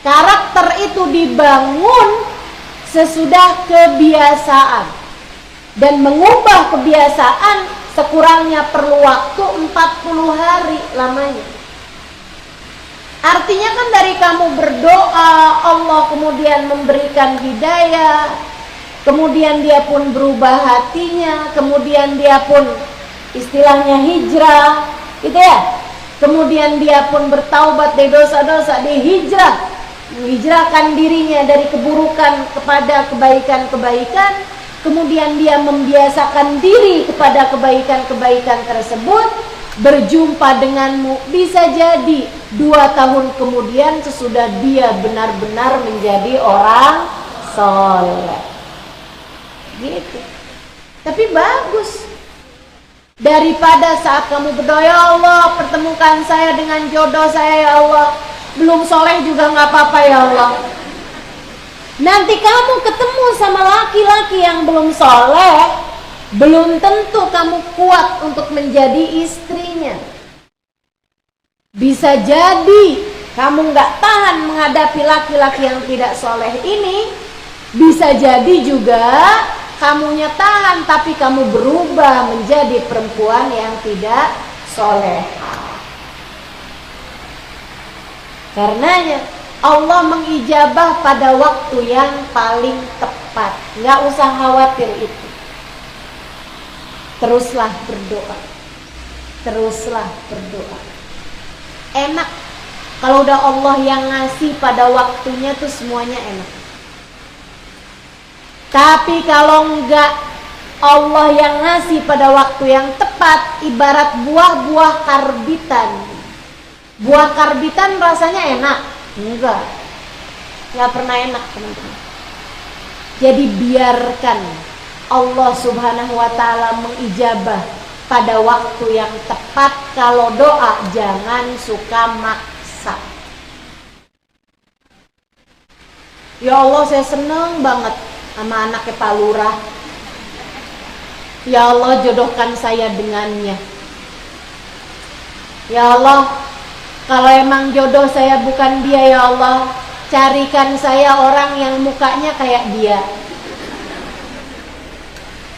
Karakter itu dibangun sesudah kebiasaan. Dan mengubah kebiasaan sekurangnya perlu waktu 40 hari lamanya. Artinya kan dari kamu berdoa, Allah kemudian memberikan hidayah, kemudian dia pun berubah hatinya, kemudian dia pun istilahnya hijrah, gitu ya. Kemudian dia pun bertaubat dari dosa-dosa, dia hijrah, menghijrahkan dirinya dari keburukan kepada kebaikan-kebaikan. Kemudian dia membiasakan diri kepada kebaikan-kebaikan tersebut, berjumpa denganmu bisa jadi 2 tahun kemudian sesudah dia benar-benar menjadi orang soleh. Gitu. Tapi bagus. Daripada saat kamu berdoa, ya Allah, pertemukan saya dengan jodoh saya, ya Allah. Belum soleh juga gak apa-apa, ya Allah. Nanti kamu ketemu sama laki-laki yang belum soleh, belum tentu kamu kuat untuk menjadi istrinya. Bisa jadi kamu gak tahan menghadapi laki-laki yang tidak soleh ini. Bisa jadi juga kamunya tahan, tapi kamu berubah menjadi perempuan yang tidak soleh. Karenanya Allah mengijabah pada waktu yang paling tepat. Gak usah khawatir itu. Teruslah berdoa. Teruslah berdoa. Enak. Kalau udah Allah yang ngasih pada waktunya tuh semuanya enak. Tapi kalau enggak Allah yang ngasih pada waktu yang tepat, ibarat buah-buah karbitan. Buah karbitan rasanya enak? Enggak pernah enak, teman-teman. Jadi biarkan Allah subhanahu wa ta'ala mengijabah pada waktu yang tepat. Kalau doa jangan suka maksa. Ya Allah, saya seneng banget sama anaknya Pak Lurah. Ya Allah, jodohkan saya dengannya. Ya Allah, kalau emang jodoh saya bukan dia, ya Allah, carikan saya orang yang mukanya kayak dia,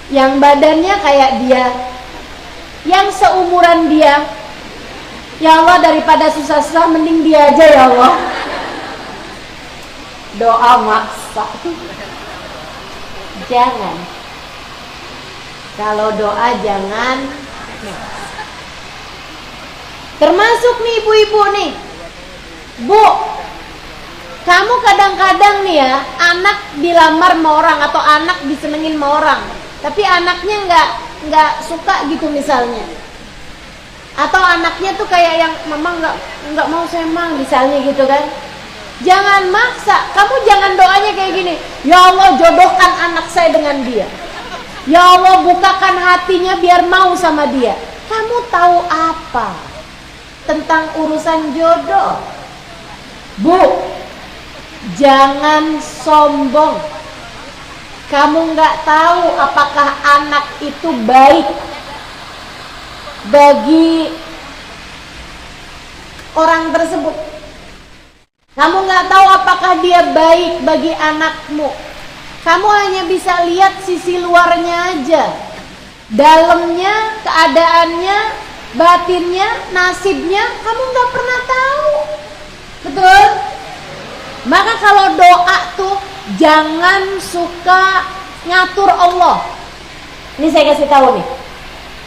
yang badannya kayak dia, yang seumuran dia. Ya Allah, daripada susah-susah mending dia aja, ya Allah. doa maksa. Jangan. Kalau doa jangan. Termasuk nih ibu-ibu nih. Bu, kamu kadang-kadang nih ya, anak dilamar sama orang atau anak disenengin sama orang, tapi anaknya nggak suka gitu misalnya. Atau anaknya tuh kayak yang mama nggak mau semang misalnya gitu kan. Jangan maksa. Kamu jangan doanya kayak gini. Ya Allah, jodohkan anak saya dengan dia. Ya Allah, bukakan hatinya biar mau sama dia. Kamu tahu apa tentang urusan jodoh? Bu, jangan sombong. Kamu nggak tahu apakah anak itu baik bagi orang tersebut. Kamu nggak tahu apakah dia baik bagi anakmu. Kamu hanya bisa lihat sisi luarnya aja. Dalamnya, keadaannya, batinnya, nasibnya, kamu nggak pernah tahu. Betul? Maka kalau doa tuh jangan suka ngatur Allah. Ini saya kasih tahu nih.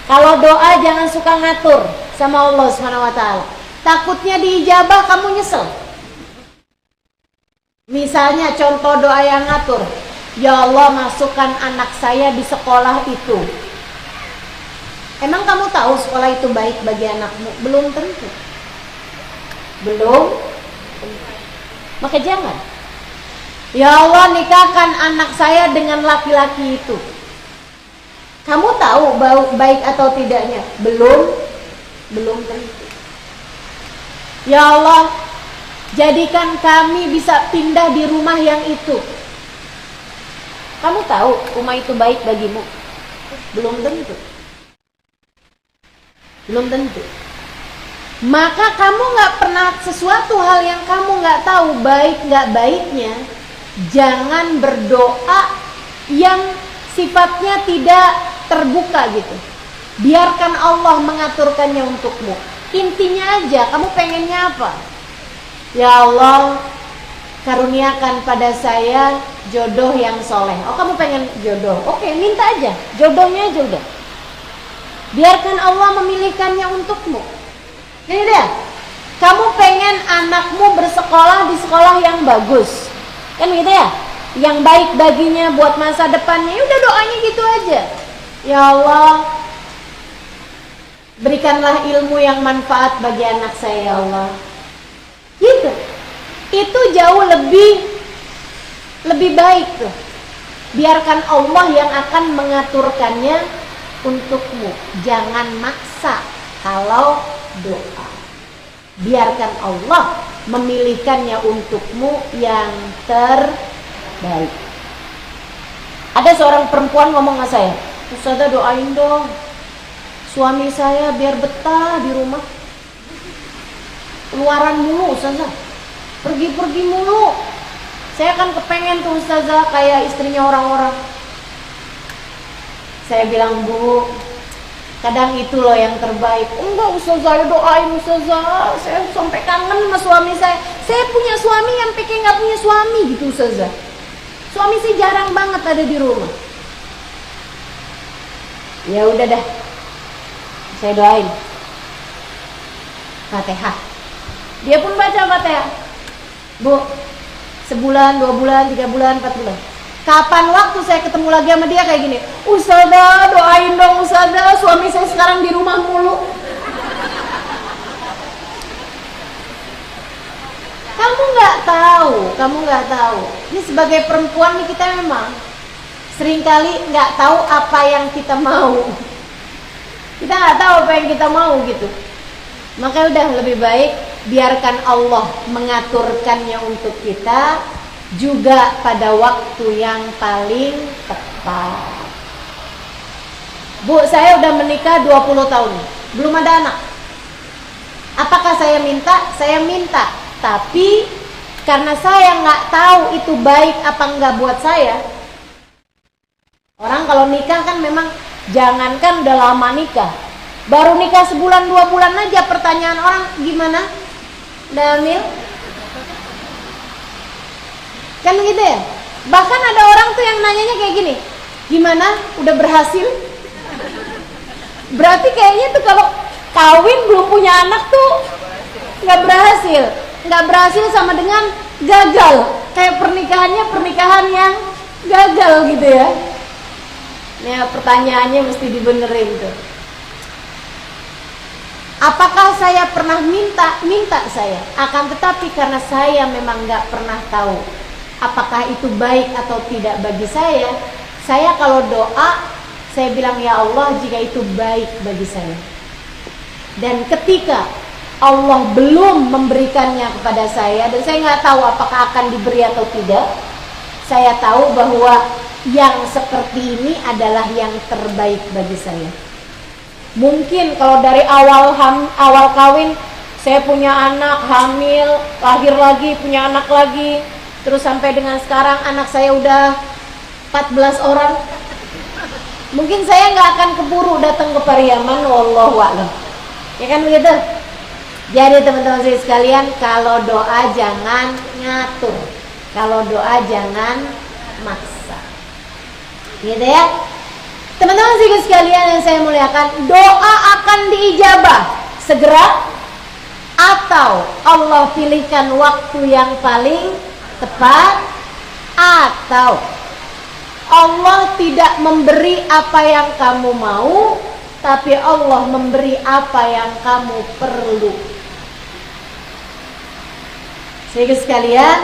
Kalau doa jangan suka ngatur sama Allah SWT. Takutnya diijabah, kamu nyesel. Misalnya contoh doa yang ngatur, ya Allah, masukkan anak saya di sekolah itu. Emang kamu tahu sekolah itu baik bagi anakmu? Belum tentu. Belum. Maka jangan. Ya Allah, nikahkan anak saya dengan laki-laki itu. Kamu tahu baik atau tidaknya? Belum tentu. Ya Allah, jadikan kami bisa pindah di rumah yang itu. Kamu tahu rumah itu baik bagimu? Belum tentu. Belum tentu. Maka kamu nggak pernah, sesuatu hal yang kamu nggak tahu baik nggak baiknya, jangan berdoa yang sifatnya tidak terbuka gitu. Biarkan Allah mengaturkannya untukmu. Intinya aja, kamu pengennya apa? Ya Allah, karuniakan pada saya jodoh yang soleh. Oh, kamu pengen jodoh? Oke, minta aja, jodohnya aja udah. Biarkan Allah memilihkannya untukmu. Ini dia. Kamu pengen anakmu bersekolah di sekolah yang bagus, kan gitu ya? Yang baik baginya buat masa depannya. Ya udah, doanya gitu aja. Ya Allah, berikanlah ilmu yang manfaat bagi anak saya, ya Allah. Gitu. Itu jauh lebih baik tuh. Biarkan Allah yang akan mengaturkannya untukmu. Jangan maksa kalau doa. Biarkan Allah memilihkannya untukmu yang terbaik. Ada seorang perempuan ngomong sama saya, Ustazah, doain dong suami saya biar betah di rumah. Keluaran mulu Ustazah, pergi-pergi mulu. Saya kan kepengen tuh Ustazah kayak istrinya orang-orang. Saya bilang, Bu, kadang itu loh yang terbaik. Enggak Ustazah, doain Ustazah, saya sampai kangen sama suami saya. Saya punya suami yang pikir gak punya suami gitu Ustazah. Suami sih jarang banget ada di rumah. Ya udah dah, saya doain Fatihah. Dia pun baca Fatihah. Bu, sebulan, 2 bulan, 3 bulan, 4 bulan. Kapan waktu saya ketemu lagi sama dia kayak gini, Ustazah, doain dong Ustazah, suami saya sekarang di rumah mulu. Kamu nggak tahu. Ini sebagai perempuan nih, kita memang seringkali nggak tahu apa yang kita mau. Kita nggak tahu apa yang kita mau gitu. Maka udah lebih baik biarkan Allah mengaturkannya untuk kita juga pada waktu yang paling tepat. Bu, saya udah menikah 20 tahun, belum ada anak. Apakah saya minta? Saya minta. Tapi karena saya nggak tahu itu baik apa enggak buat saya. Orang kalau nikah kan memang, jangankan udah lama nikah, baru nikah sebulan 2 bulan aja pertanyaan orang, gimana? Damil? Kan gitu ya? Bahkan ada orang tuh yang nanyanya kayak gini, gimana? Udah berhasil? Berarti kayaknya tuh kalau kawin belum punya anak tuh nggak berhasil. Nggak berhasil sama dengan gagal. Kayak pernikahan yang gagal gitu ya. Ya, pertanyaannya mesti dibenerin tuh. Apakah saya pernah minta saya? Akan tetapi karena saya memang nggak pernah tahu apakah itu baik atau tidak bagi saya kalau doa, saya bilang ya Allah jika itu baik bagi saya. Dan ketika Allah belum memberikannya kepada saya dan saya nggak tahu apakah akan diberi atau tidak, saya tahu bahwa yang seperti ini adalah yang terbaik bagi saya. Mungkin kalau dari awal kawin saya punya anak, hamil, lahir lagi, punya anak lagi, terus sampai dengan sekarang anak saya udah 14 orang. Mungkin saya nggak akan keburu datang ke Pariaman, wallahu a'lam. Ya kan begitu? Jadi teman-teman saya sekalian, kalau doa jangan ngatur, kalau doa jangan maksa. Gitu ya. Teman-teman saya sekalian yang saya muliakan, doa akan diijabah segera atau Allah pilihkan waktu yang paling tepat, atau Allah tidak memberi apa yang kamu mau, tapi Allah memberi apa yang kamu perlu. Sehingga sekalian,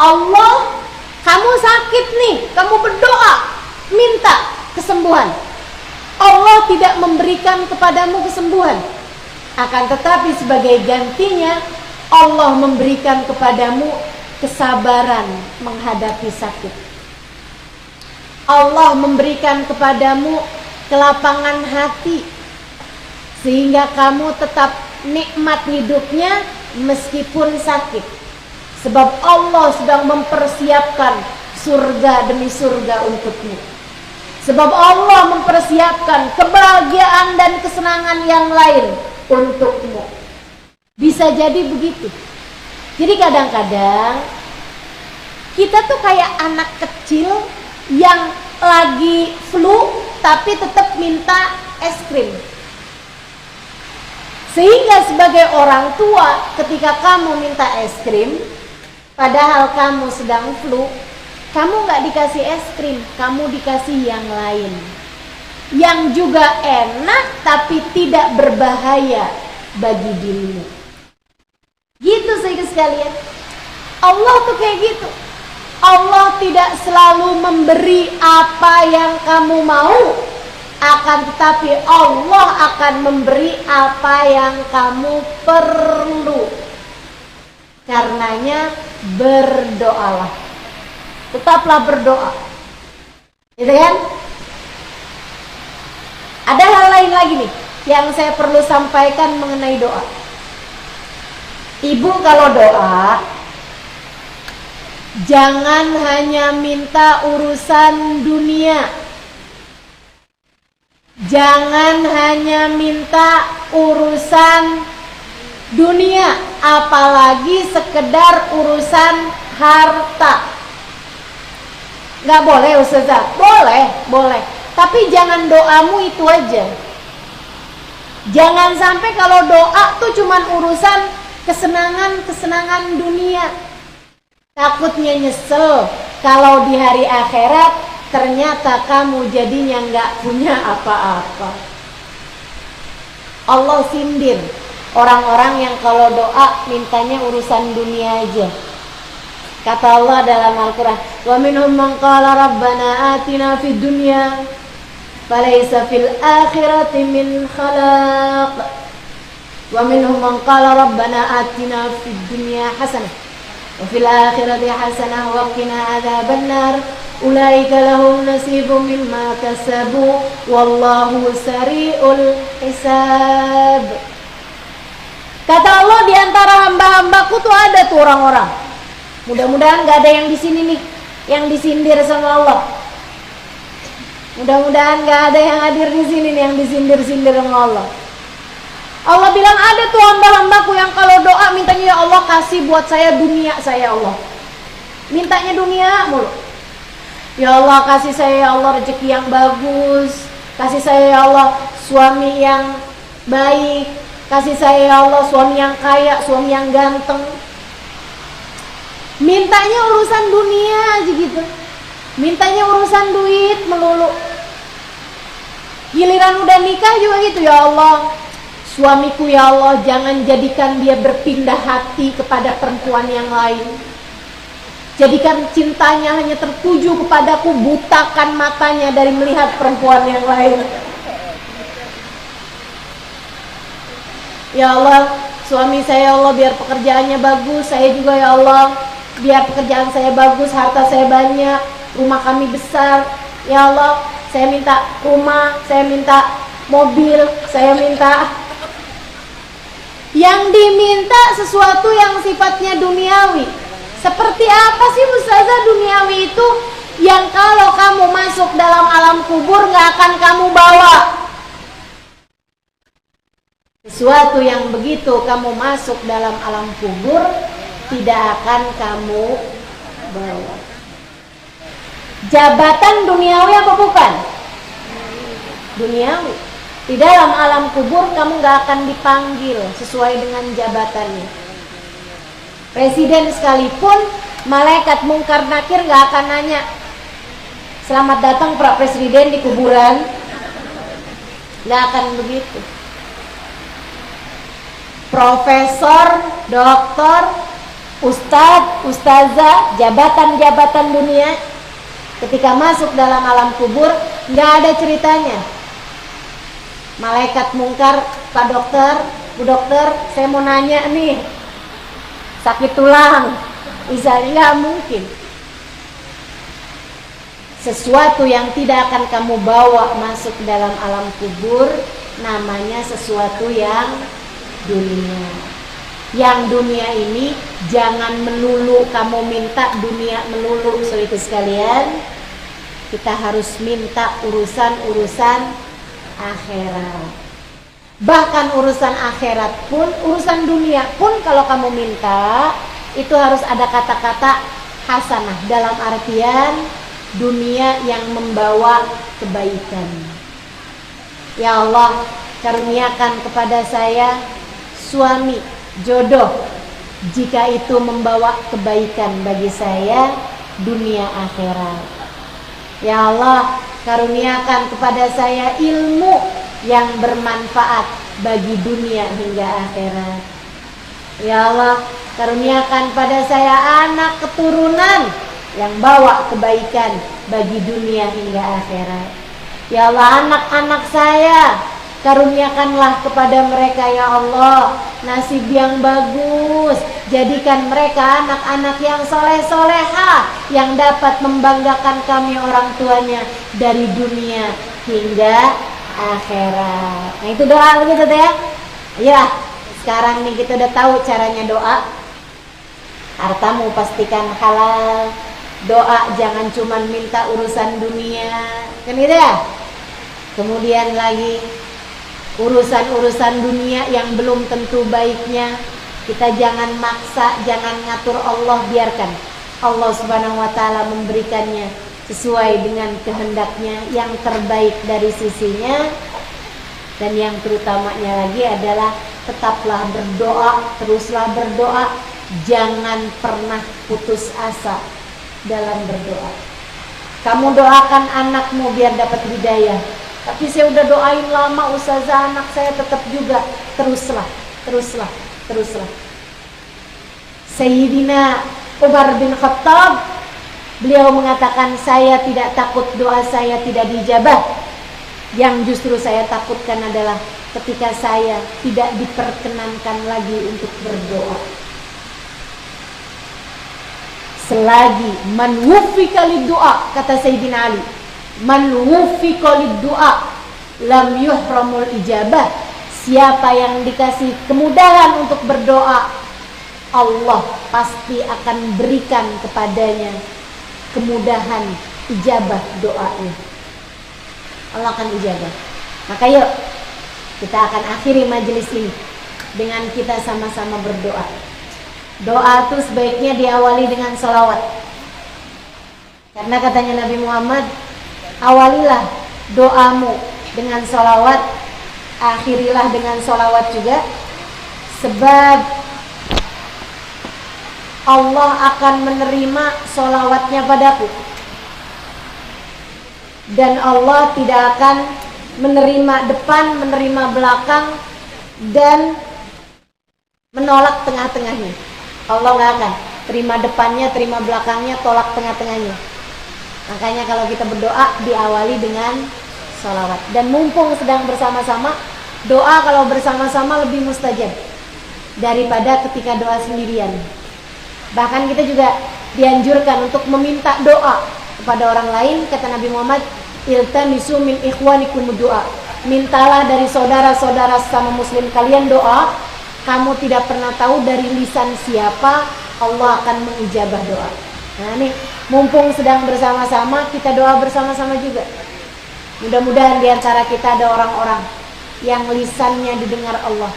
Allah, kamu sakit nih, kamu berdoa, minta kesembuhan. Allah tidak memberikan kepadamu kesembuhan. Akan tetapi sebagai gantinya, Allah memberikan kepadamu kesabaran menghadapi sakit. Allah memberikan kepadamu kelapangan hati sehingga kamu tetap nikmat hidupnya meskipun sakit. Sebab Allah sedang mempersiapkan surga demi surga untukmu. Sebab Allah mempersiapkan kebahagiaan dan kesenangan yang lain untukmu. Bisa jadi begitu. Jadi kadang-kadang kita tuh kayak anak kecil yang lagi flu tapi tetap minta es krim. Sehingga sebagai orang tua ketika kamu minta es krim padahal kamu sedang flu, kamu nggak dikasih es krim, kamu dikasih yang lain yang juga enak tapi tidak berbahaya bagi dirimu. Gitu saudara sekalian, Allah tuh kayak gitu. Allah tidak selalu memberi apa yang kamu mau, akan tetapi Allah akan memberi apa yang kamu perlu. Karenanya berdoalah, tetaplah berdoa, gitu kan? Ada hal lain lagi nih yang saya perlu sampaikan mengenai doa. Ibu kalau doa, jangan hanya minta urusan dunia. Jangan hanya minta urusan dunia, apalagi sekedar urusan harta. Gak boleh Ustazah? Boleh. Tapi jangan doamu itu aja. Jangan sampai kalau doa tuh cuman urusan kesenangan dunia. Takutnya nyesel kalau di hari akhirat ternyata kamu jadinya nggak punya apa-apa. Allah sindir orang-orang yang kalau doa mintanya urusan dunia aja. Kata Allah dalam Al-Quran, wa minhum man qala rabbana atina fid dunya falaysa fil akhirati min khalaq wa minhum man qala rabbana atina fid dunya hasanah wa fil akhirati hasanah wa qina adzabannar ulaika lahum nasibun mimma kasabu wallahu sari'ul hisab. Kata Allah, di antara hamba-hambaku tuh ada tuh orang-orang. Mudah-mudahan gak ada yang di sini nih yang disindir sama Allah. Mudah-mudahan gak ada yang hadir di sini nih yang disindir-sindir sama Allah. Allah bilang ada tuh hamba-hambaku yang kalau doa mintanya ya Allah kasih buat saya dunia saya Allah. Mintanya dunia mulu. Ya Allah, kasih saya ya Allah rezeki yang bagus, kasih saya ya Allah suami yang baik, kasih saya ya Allah suami yang kaya, suami yang ganteng. Mintanya urusan dunia aja gitu, mintanya urusan duit melulu. Giliran udah nikah juga gitu, ya Allah suamiku ya Allah jangan jadikan dia berpindah hati kepada perempuan yang lain, jadikan cintanya hanya tertuju kepadaku, butakan matanya dari melihat perempuan yang lain. Ya Allah, suami saya ya Allah biar pekerjaannya bagus, saya juga ya Allah biar pekerjaan saya bagus, harta saya banyak, rumah kami besar. Ya Allah, saya minta rumah, saya minta mobil, saya minta. Yang diminta sesuatu yang sifatnya duniawi. Seperti apa sih Ustazah duniawi itu? Yang kalau kamu masuk dalam alam kubur gak akan kamu bawa. Sesuatu yang begitu kamu masuk dalam alam kubur tidak akan kamu bawa. Jabatan duniawi apa bukan? Duniawi. Di dalam alam kubur kamu gak akan dipanggil sesuai dengan jabatannya. Presiden sekalipun, malaikat mungkar nakir gak akan nanya, selamat datang Pak Presiden di kuburan. Gak akan begitu. Profesor, doktor, ustadz, ustazah, jabatan-jabatan dunia, ketika masuk dalam alam kubur gak ada ceritanya. Malaikat mungkar, Pak dokter, Bu dokter, saya mau nanya nih, sakit tulang, misalnya, nggak mungkin. Sesuatu yang tidak akan kamu bawa masuk dalam alam kubur namanya sesuatu yang dunia. Yang dunia ini jangan melulu kamu minta dunia melulu, saudara sekalian. Kita harus minta urusan-urusan akhirat. Bahkan urusan akhirat pun, urusan dunia pun kalau kamu minta itu harus ada kata-kata hasanah, dalam artian dunia yang membawa kebaikan. Ya Allah, karuniakan kepada saya suami jodoh jika itu membawa kebaikan bagi saya dunia akhirat. Ya Allah, karuniakan kepada saya ilmu yang bermanfaat bagi dunia hingga akhirat. Ya Allah, karuniakan pada saya anak keturunan yang bawa kebaikan bagi dunia hingga akhirat. Ya Allah, anak-anak saya karuniakanlah kepada mereka ya Allah nasib yang bagus, jadikan mereka anak-anak yang soleh-soleha yang dapat membanggakan kami orang tuanya dari dunia hingga akhirat. Nah itu doa gitu ya. Ya, sekarang nih kita udah tahu caranya doa. Hartamu pastikan halal. Doa jangan cuma minta urusan dunia, kan gitu ya. Kemudian lagi urusan-urusan dunia yang belum tentu baiknya kita jangan maksa, jangan ngatur Allah, biarkan Allah Subhanahu wa taala memberikannya sesuai dengan kehendaknya yang terbaik dari sisinya. Dan yang terutamanya lagi adalah tetaplah berdoa, teruslah berdoa, jangan pernah putus asa dalam berdoa. Kamu doakan anakmu biar dapat hidayah, tapi saya udah doain lama ustazah, anak saya tetap juga. Teruslah, teruslah, teruslah. Sayyidina Umar bin Khattab, beliau mengatakan, saya tidak takut doa saya tidak dijabah. Yang justru saya takutkan adalah ketika saya tidak diperkenankan lagi untuk berdoa. Selagi man wuffiqa lid-du'a, kata Sayyidina Ali, man wuffiqa lid-du'a lam yuhramul ijabah. Siapa yang dikasih kemudahan untuk berdoa, Allah pasti akan berikan kepadanya kemudahan ijabah doanya. Allah akan ijabah. Maka yuk kita akan akhiri majelis ini dengan kita sama-sama berdoa. Doa itu sebaiknya diawali dengan salawat. Karena katanya Nabi Muhammad, awalilah doamu dengan sholawat, akhirilah dengan sholawat juga, sebab Allah akan menerima sholawatnya padaku, dan Allah tidak akan menerima depan, menerima belakang, dan menolak tengah-tengahnya. Allah nggak akan terima depannya, terima belakangnya, tolak tengah-tengahnya. Makanya kalau kita berdoa diawali dengan sholawat. Dan mumpung sedang bersama-sama, doa kalau bersama-sama lebih mustajab daripada ketika doa sendirian. Bahkan kita juga dianjurkan untuk meminta doa kepada orang lain. Kata Nabi Muhammad, iltamisu min ikhwanikum doa. Mintalah dari saudara-saudara sama muslim kalian doa. Kamu tidak pernah tahu dari lisan siapa Allah akan mengijabah doa. Nah nih, mumpung sedang bersama-sama, kita doa bersama-sama juga. Mudah-mudahan di antara kita ada orang-orang yang lisannya didengar Allah,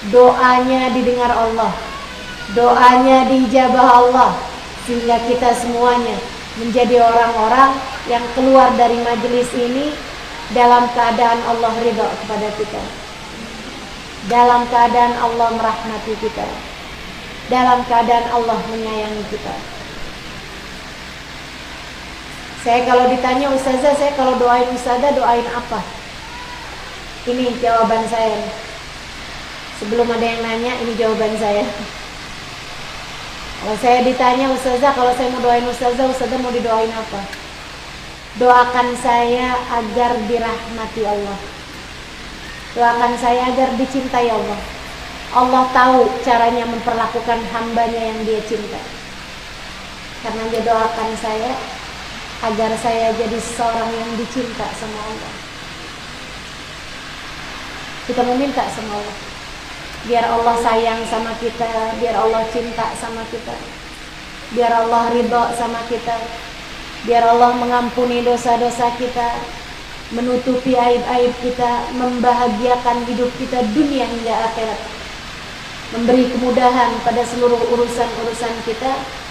doanya didengar Allah, doanya diijabah Allah, sehingga kita semuanya menjadi orang-orang yang keluar dari majelis ini dalam keadaan Allah ridha kepada kita, dalam keadaan Allah merahmati kita, dalam keadaan Allah menyayangi kita. Saya kalau ditanya, Ustazah, saya kalau doain Ustazah doain apa? Ini jawaban saya. Sebelum ada yang nanya, ini jawaban saya. Kalau saya ditanya, Ustazah, kalau saya mau doain Ustazah, Ustazah mau didoain apa? Doakan saya agar dirahmati Allah. Doakan saya agar dicintai Allah. Allah tahu caranya memperlakukan hambanya yang dia cinta. Karena dia doakan saya agar saya jadi seorang yang dicinta sama Allah. Kita meminta sama Allah, biar Allah sayang sama kita, biar Allah cinta sama kita, biar Allah ridha sama kita, biar Allah mengampuni dosa-dosa kita, menutupi aib-aib kita, membahagiakan hidup kita dunia hingga akhirat, memberi kemudahan pada seluruh urusan-urusan kita.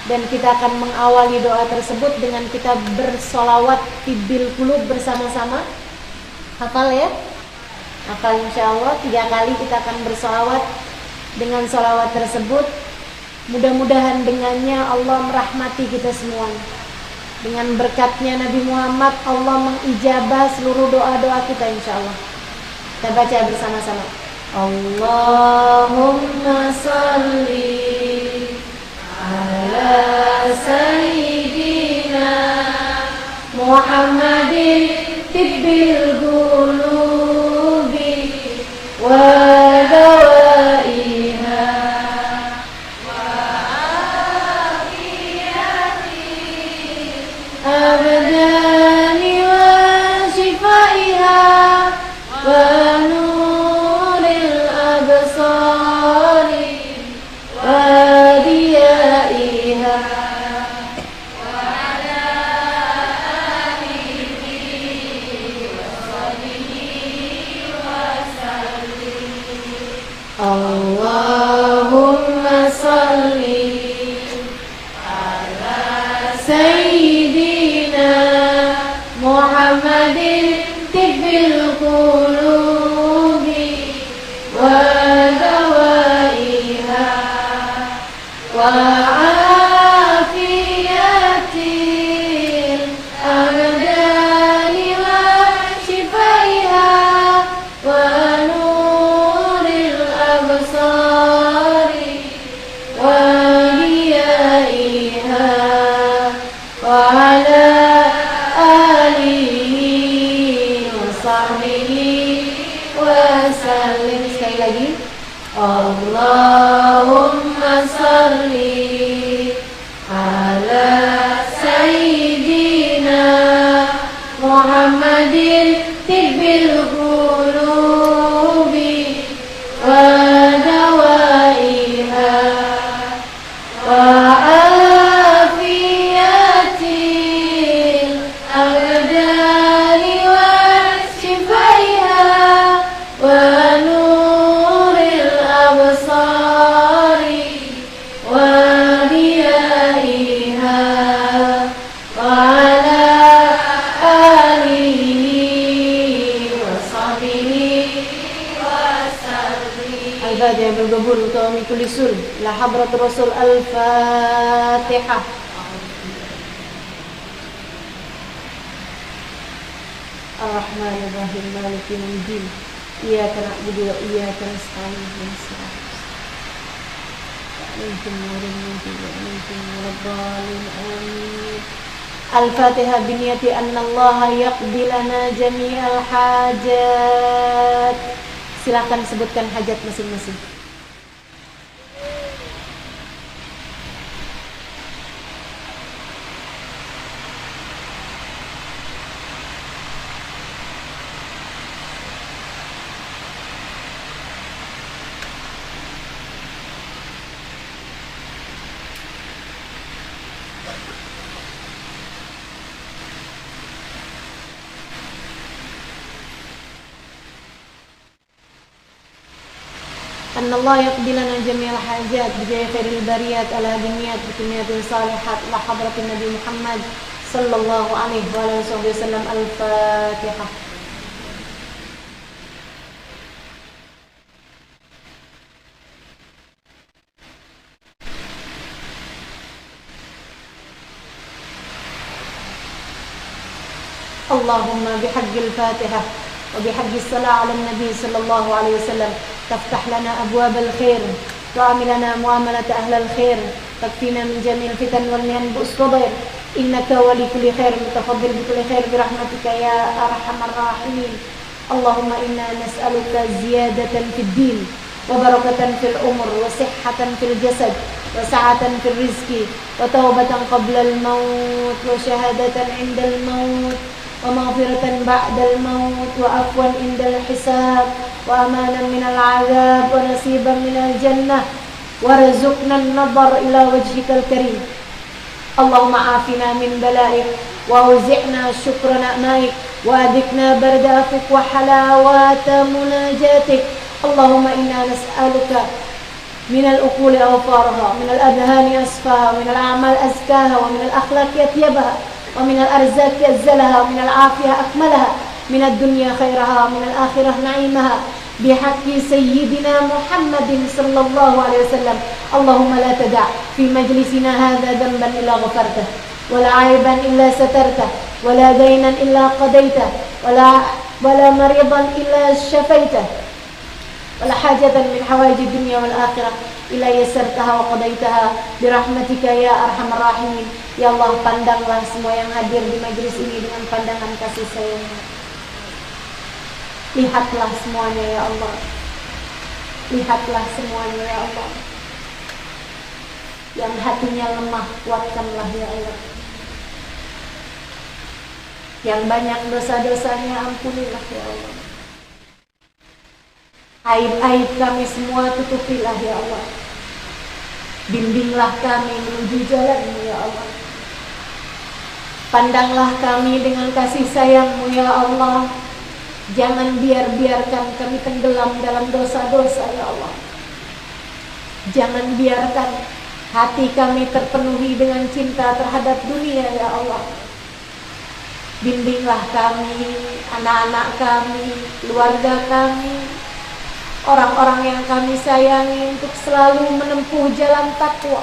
Dan kita akan mengawali doa tersebut dengan kita bersolawat tibil qulub bersama-sama. Hafal ya? Hafal insyaallah. 3 kali kita akan bersolawat dengan solawat tersebut. Mudah-mudahan dengannya Allah merahmati kita semua. Dengan berkatnya Nabi Muhammad, Allah mengijabah seluruh doa-doa kita insyaallah. Kita baca bersama-sama. Allahumma salli ala sayyidina Muhammadin tibbil qulubi wa dawaiha wa afiyati abdani wa shifaiha wa nuril absari wa Allahumma salli ala sayyidina Muhammadin tibbil qulubi wa dawaiha wa afiyatil abdani wa shifaiha wa sekali lagi. Allahumma salli ala sayyidina Muhammadin tibbil qulubi wa dawaiha wa afiyatil abdani wa shifaiha wa nuril absari wa diyaiha الفاتحة بالقبول وتوامي كل سر إلى حضرة الرسول. الفاتحة. الرحمن الرحيم مالك يوم الدين إياك نعبد وإياك نستعين اهدنا الصراط المستقيم ولا الضالين آمين. الفاتحة بنية أن الله يقضي لنا جميع الحاجات. Silakan sebutkan hajat masing-masing. أن الله يقضي لنا جميع الحاجات بجاه خير البريات الهاديات بكميات صالحات إلى حضرة النبي محمد صلى الله عليه وآله وسلم. الفاتحة. اللهم بحق الفاتحة وبحق الصلاة على النبي صلى الله عليه وسلم تفتح لنا أبواب الخير تعاملنا معاملة أهل الخير تكفينا من جميع الفتن والمهن بالصبر إنك ولي كل خير متفضل بكل خير برحمتك يا أرحم الراحمين. اللهم إنا نسألك زيادة في الدين وبركة في الأمر وصحة في الجسد وسعة في الرزق وتوبة قبل الموت وشهادة عند الموت ومغفرة بعد الموت وعفوا عند الحساب وأمانا من العذاب ونصيبا من الجنة وارزقنا النظر إلى وجهك الكريم. اللهم عافنا من بلائك وأوزعنا شكر نعمائك وأذقنا برد عفوك وحلاوة مناجاتك. اللهم إنا نسألك من الأقول أوفارها من الأذهان أصفاها ومن الأعمال أزكاها ومن الأخلاق أطيبها ومن الأرزاق أزلها ومن العافية أكملها من الدنيا خيرها ومن الآخرة نعيمها بحق سيدنا محمد صلى الله عليه وسلم. اللهم لا تدع في مجلسنا هذا ذنبا إلا غفرته ولا عيبا إلا سترته ولا دينا إلا قضيته ولا مريضا إلا شفيته ولا حاجة من حوائج الدنيا والآخرة إلا يسرتها وقضيتها برحمتك يا أرحم الراحمين. Ya Allah, pandanglah semua yang hadir di majelis ini dengan pandangan kasih sayang. Lihatlah semuanya ya Allah. Lihatlah semuanya ya Allah. Yang hatinya lemah, kuatkanlah ya Allah. Yang banyak dosa-dosanya, ampunilah ya Allah. Aib-aib kami semua tutupilah ya Allah. Bimbinglah kami menuju jalan-Mu ya Allah. Pandanglah kami dengan kasih sayang-Mu ya Allah. Jangan biarkan kami tenggelam dalam dosa-dosa ya Allah. Jangan biarkan hati kami terpenuhi dengan cinta terhadap dunia ya Allah. Bimbinglah kami, anak-anak kami, keluarga kami, orang-orang yang kami sayangi untuk selalu menempuh jalan takwa,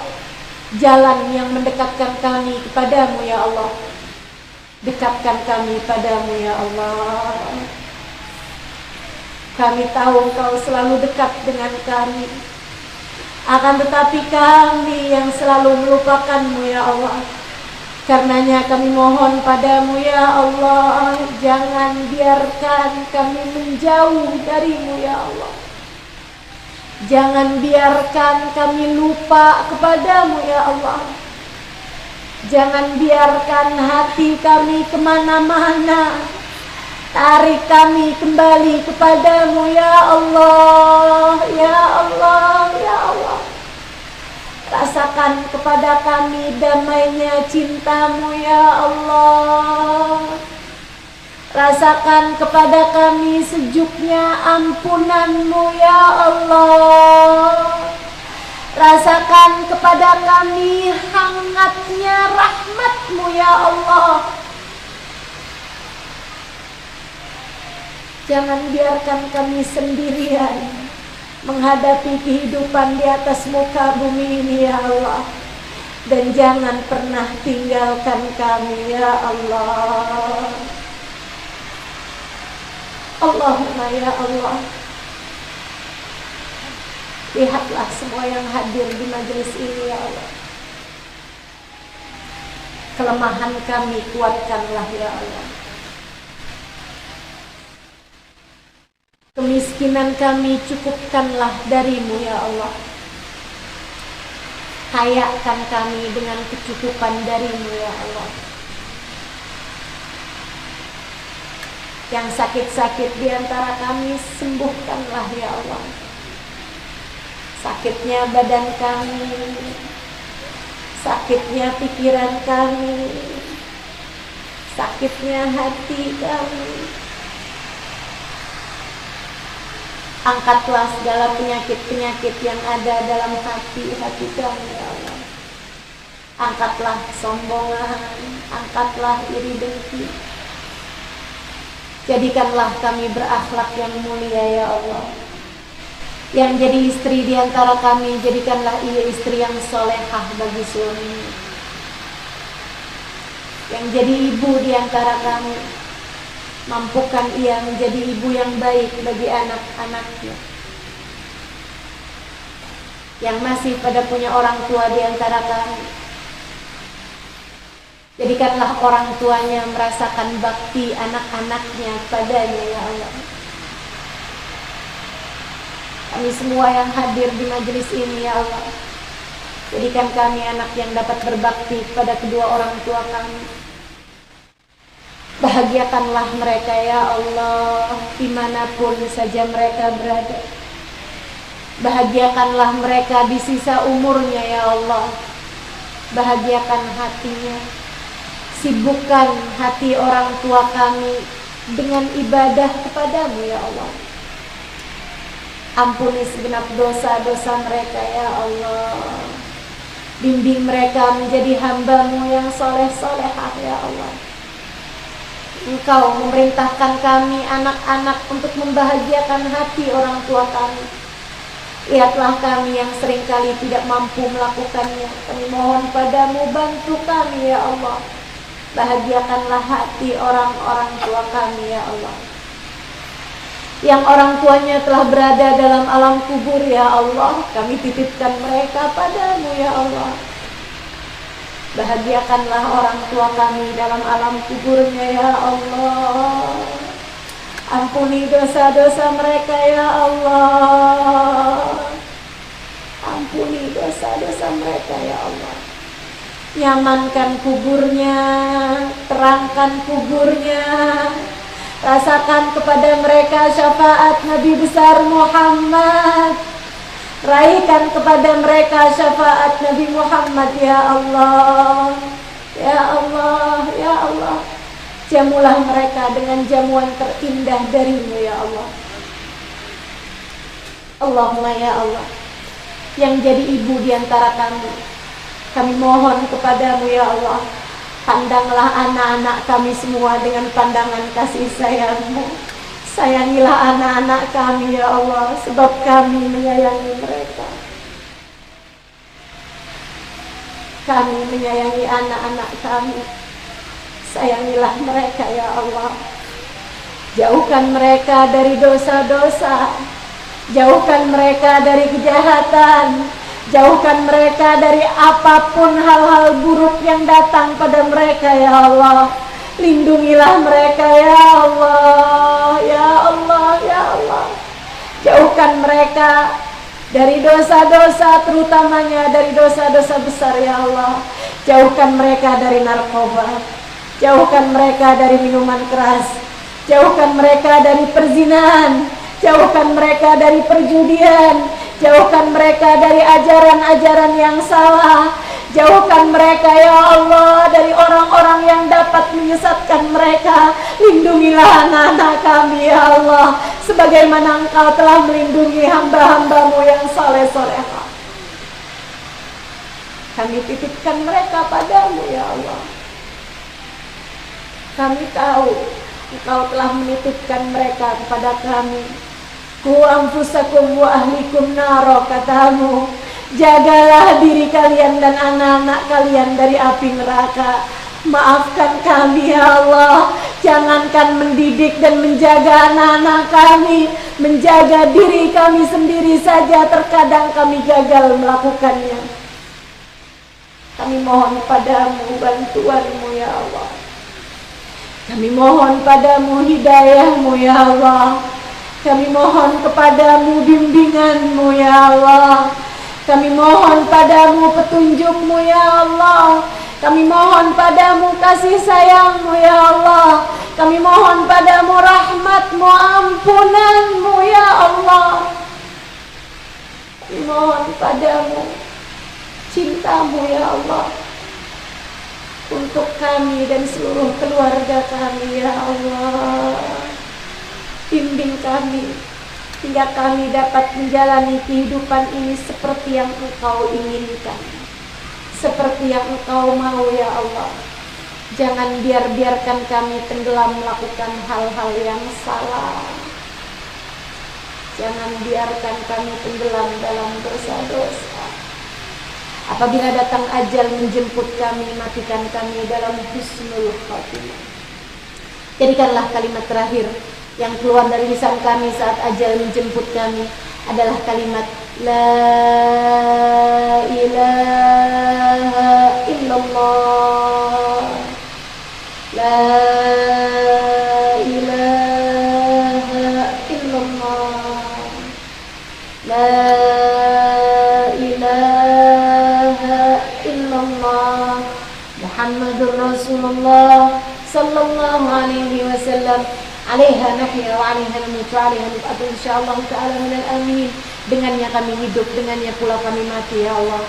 jalan yang mendekatkan kami kepadamu ya Allah. Dekatkan kami padamu ya Allah. Kami tahu Engkau selalu dekat dengan kami, akan tetapi kami yang selalu melupakanmu ya Allah. Karenanya kami mohon padamu ya Allah, jangan biarkan kami menjauh darimu ya Allah. Jangan biarkan kami lupa kepadamu ya Allah. Jangan biarkan hati kami kemana-mana. Tarik kami kembali kepadamu ya Allah. Ya Allah, ya Allah. Rasakan kepada kami damainya cintamu ya Allah. Rasakan kepada kami sejuknya ampunanmu ya Allah. Rasakan kepada kami hangatnya rahmatmu ya Allah. Jangan biarkan kami sendirian menghadapi kehidupan di atas muka bumi ini ya Allah. Dan jangan pernah tinggalkan kami ya Allah. Allahumma ya Allah, lihatlah semua yang hadir di majelis ini ya Allah. Kelemahan kami kuatkanlah ya Allah. Kemiskinan kami cukupkanlah darimu ya Allah. Kayakan kami dengan kecukupan darimu ya Allah. Yang sakit-sakit di antara kami sembuhkanlah ya Allah. Sakitnya badan kami, sakitnya pikiran kami, sakitnya hati kami. Angkatlah segala penyakit-penyakit yang ada dalam hati-hati kami ya Allah. Angkatlah kesombongan, angkatlah iri dengki. Jadikanlah kami berakhlak yang mulia ya Allah. Yang jadi istri di antara kami, jadikanlah ia istri yang solehah bagi suaminya. Yang jadi ibu di antara kami, mampukan ia menjadi ibu yang baik bagi anak-anaknya. Yang masih pada punya orang tua di antara kami, jadikanlah orang tuanya merasakan bakti anak-anaknya padanya ya Allah. Kami semua yang hadir di majelis ini ya Allah, jadikan kami anak yang dapat berbakti pada kedua orang tua kami. Bahagiakanlah mereka ya Allah, dimanapun saja mereka berada. Bahagiakanlah mereka di sisa umurnya ya Allah. Bahagiakan hatinya. Sibukkan hati orang tua kami dengan ibadah kepadamu ya Allah. Ampuni segenap dosa-dosa mereka ya Allah. Bimbing mereka menjadi hamba-Mu yang soleh-solehah ya Allah. Engkau memerintahkan kami anak-anak untuk membahagiakan hati orang tua kami. Lihatlah kami yang seringkali tidak mampu melakukannya. Kami mohon padamu, bantu kami ya Allah. Bahagiakanlah hati orang-orang tua kami ya Allah. Yang orang tuanya telah berada dalam alam kubur ya Allah, kami titipkan mereka padamu ya Allah. Bahagiakanlah orang tua kami dalam alam kuburnya ya Allah. Ampuni dosa-dosa mereka ya Allah. Ampuni dosa-dosa mereka ya Allah. Nyamankan kuburnya, terangkan kuburnya. Rasakan kepada mereka syafaat Nabi besar Muhammad. Raihkan kepada mereka syafaat Nabi Muhammad ya Allah. Ya Allah, ya Allah. Jamulah mereka dengan jamuan terindah darimu ya Allah. Allahumma ya Allah, yang jadi ibu di antara kami mohon kepadamu ya Allah. Pandanglah anak-anak kami semua dengan pandangan kasih sayang-Mu. Sayangilah anak-anak kami ya Allah, sebab kami menyayangi mereka. Kami menyayangi anak-anak kami. Sayangilah mereka ya Allah. Jauhkan mereka dari dosa-dosa. Jauhkan mereka dari kejahatan. Jauhkan mereka dari apapun hal-hal buruk yang datang pada mereka ya Allah. Lindungilah mereka ya Allah. Ya Allah, ya Allah. Jauhkan mereka dari dosa-dosa, terutamanya dari dosa-dosa besar ya Allah. Jauhkan mereka dari narkoba. Jauhkan mereka dari minuman keras. Jauhkan mereka dari perzinahan. Jauhkan mereka dari perjudian. Jauhkan mereka dari ajaran-ajaran yang salah. Jauhkan mereka ya Allah dari orang-orang yang dapat menyesatkan mereka. Lindungilah anak-anak kami ya Allah, sebagaimana Engkau telah melindungi hamba-hamba-Mu yang saleh-solehah. Kami titipkan mereka padamu ya Allah. Kami tahu Engkau telah menitipkan mereka kepada kami. Ku anfusakum wa ahlikum naro, katamu. Jagalah diri kalian dan anak-anak kalian dari api neraka. Maafkan kami ya Allah. Jangankan mendidik dan menjaga anak-anak kami, menjaga diri kami sendiri saja terkadang kami gagal melakukannya. Kami mohon padamu bantuanmu ya Allah. Kami mohon padamu hidayahmu ya Allah. Kami mohon kepadamu bimbinganmu ya Allah. Kami mohon padamu petunjukmu ya Allah. Kami mohon padamu kasih sayangmu ya Allah. Kami mohon padamu rahmatmu, ampunanmu ya Allah. Kami mohon padamu cintamu ya Allah, untuk kami dan seluruh keluarga kami ya Allah. Bimbing kami hingga kami dapat menjalani kehidupan ini seperti yang Engkau inginkan, seperti yang Engkau mau ya Allah. Jangan biarkan kami tenggelam melakukan hal-hal yang salah. Jangan biarkan kami tenggelam dalam dosa-dosa. Apabila datang ajal menjemput kami, matikan kami dalam husnul khatimah. Jadikanlah kalimat terakhir yang keluar dari lisan kami saat ajal menjemput kami adalah kalimat La ilaha illallah, La ilaha illallah, La ilaha illallah, Muhammadur Rasulullah sallallahu alaihi wasallam. Alaiha nahya wa alaiha namut wa alaiha nub'atu insyaallah ta'ala minal aminin. Dengannya kami hidup, dengannya pula kami mati ya Allah.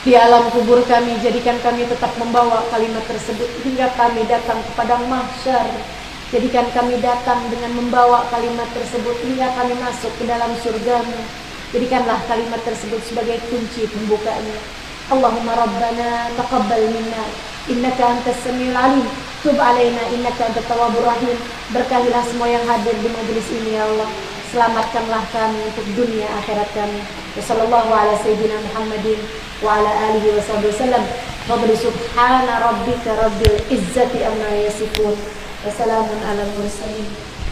Di alam kubur kami, jadikan kami tetap membawa kalimat tersebut hingga kami datang kepada mahsyar. Jadikan kami datang dengan membawa kalimat tersebut hingga kami masuk ke dalam surgamu. Jadikanlah kalimat tersebut sebagai kunci pembukanya. Allahumma rabbana taqabbal minna innaka antas samiul alim, tub alaina innaka antat tawwabur rahim. Berkahilah semua yang hadir di majelis ini ya Allah. Selamatkanlah kami untuk dunia akhirat kami. Wassallallahu ala sayyidina Muhammadin wa ala alihi wasallam. Wa subhana rabbika rabbil izzati amma yasifun. Wassalamun ala mursalin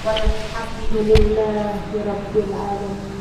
walhamdulillahi rabbil alamin.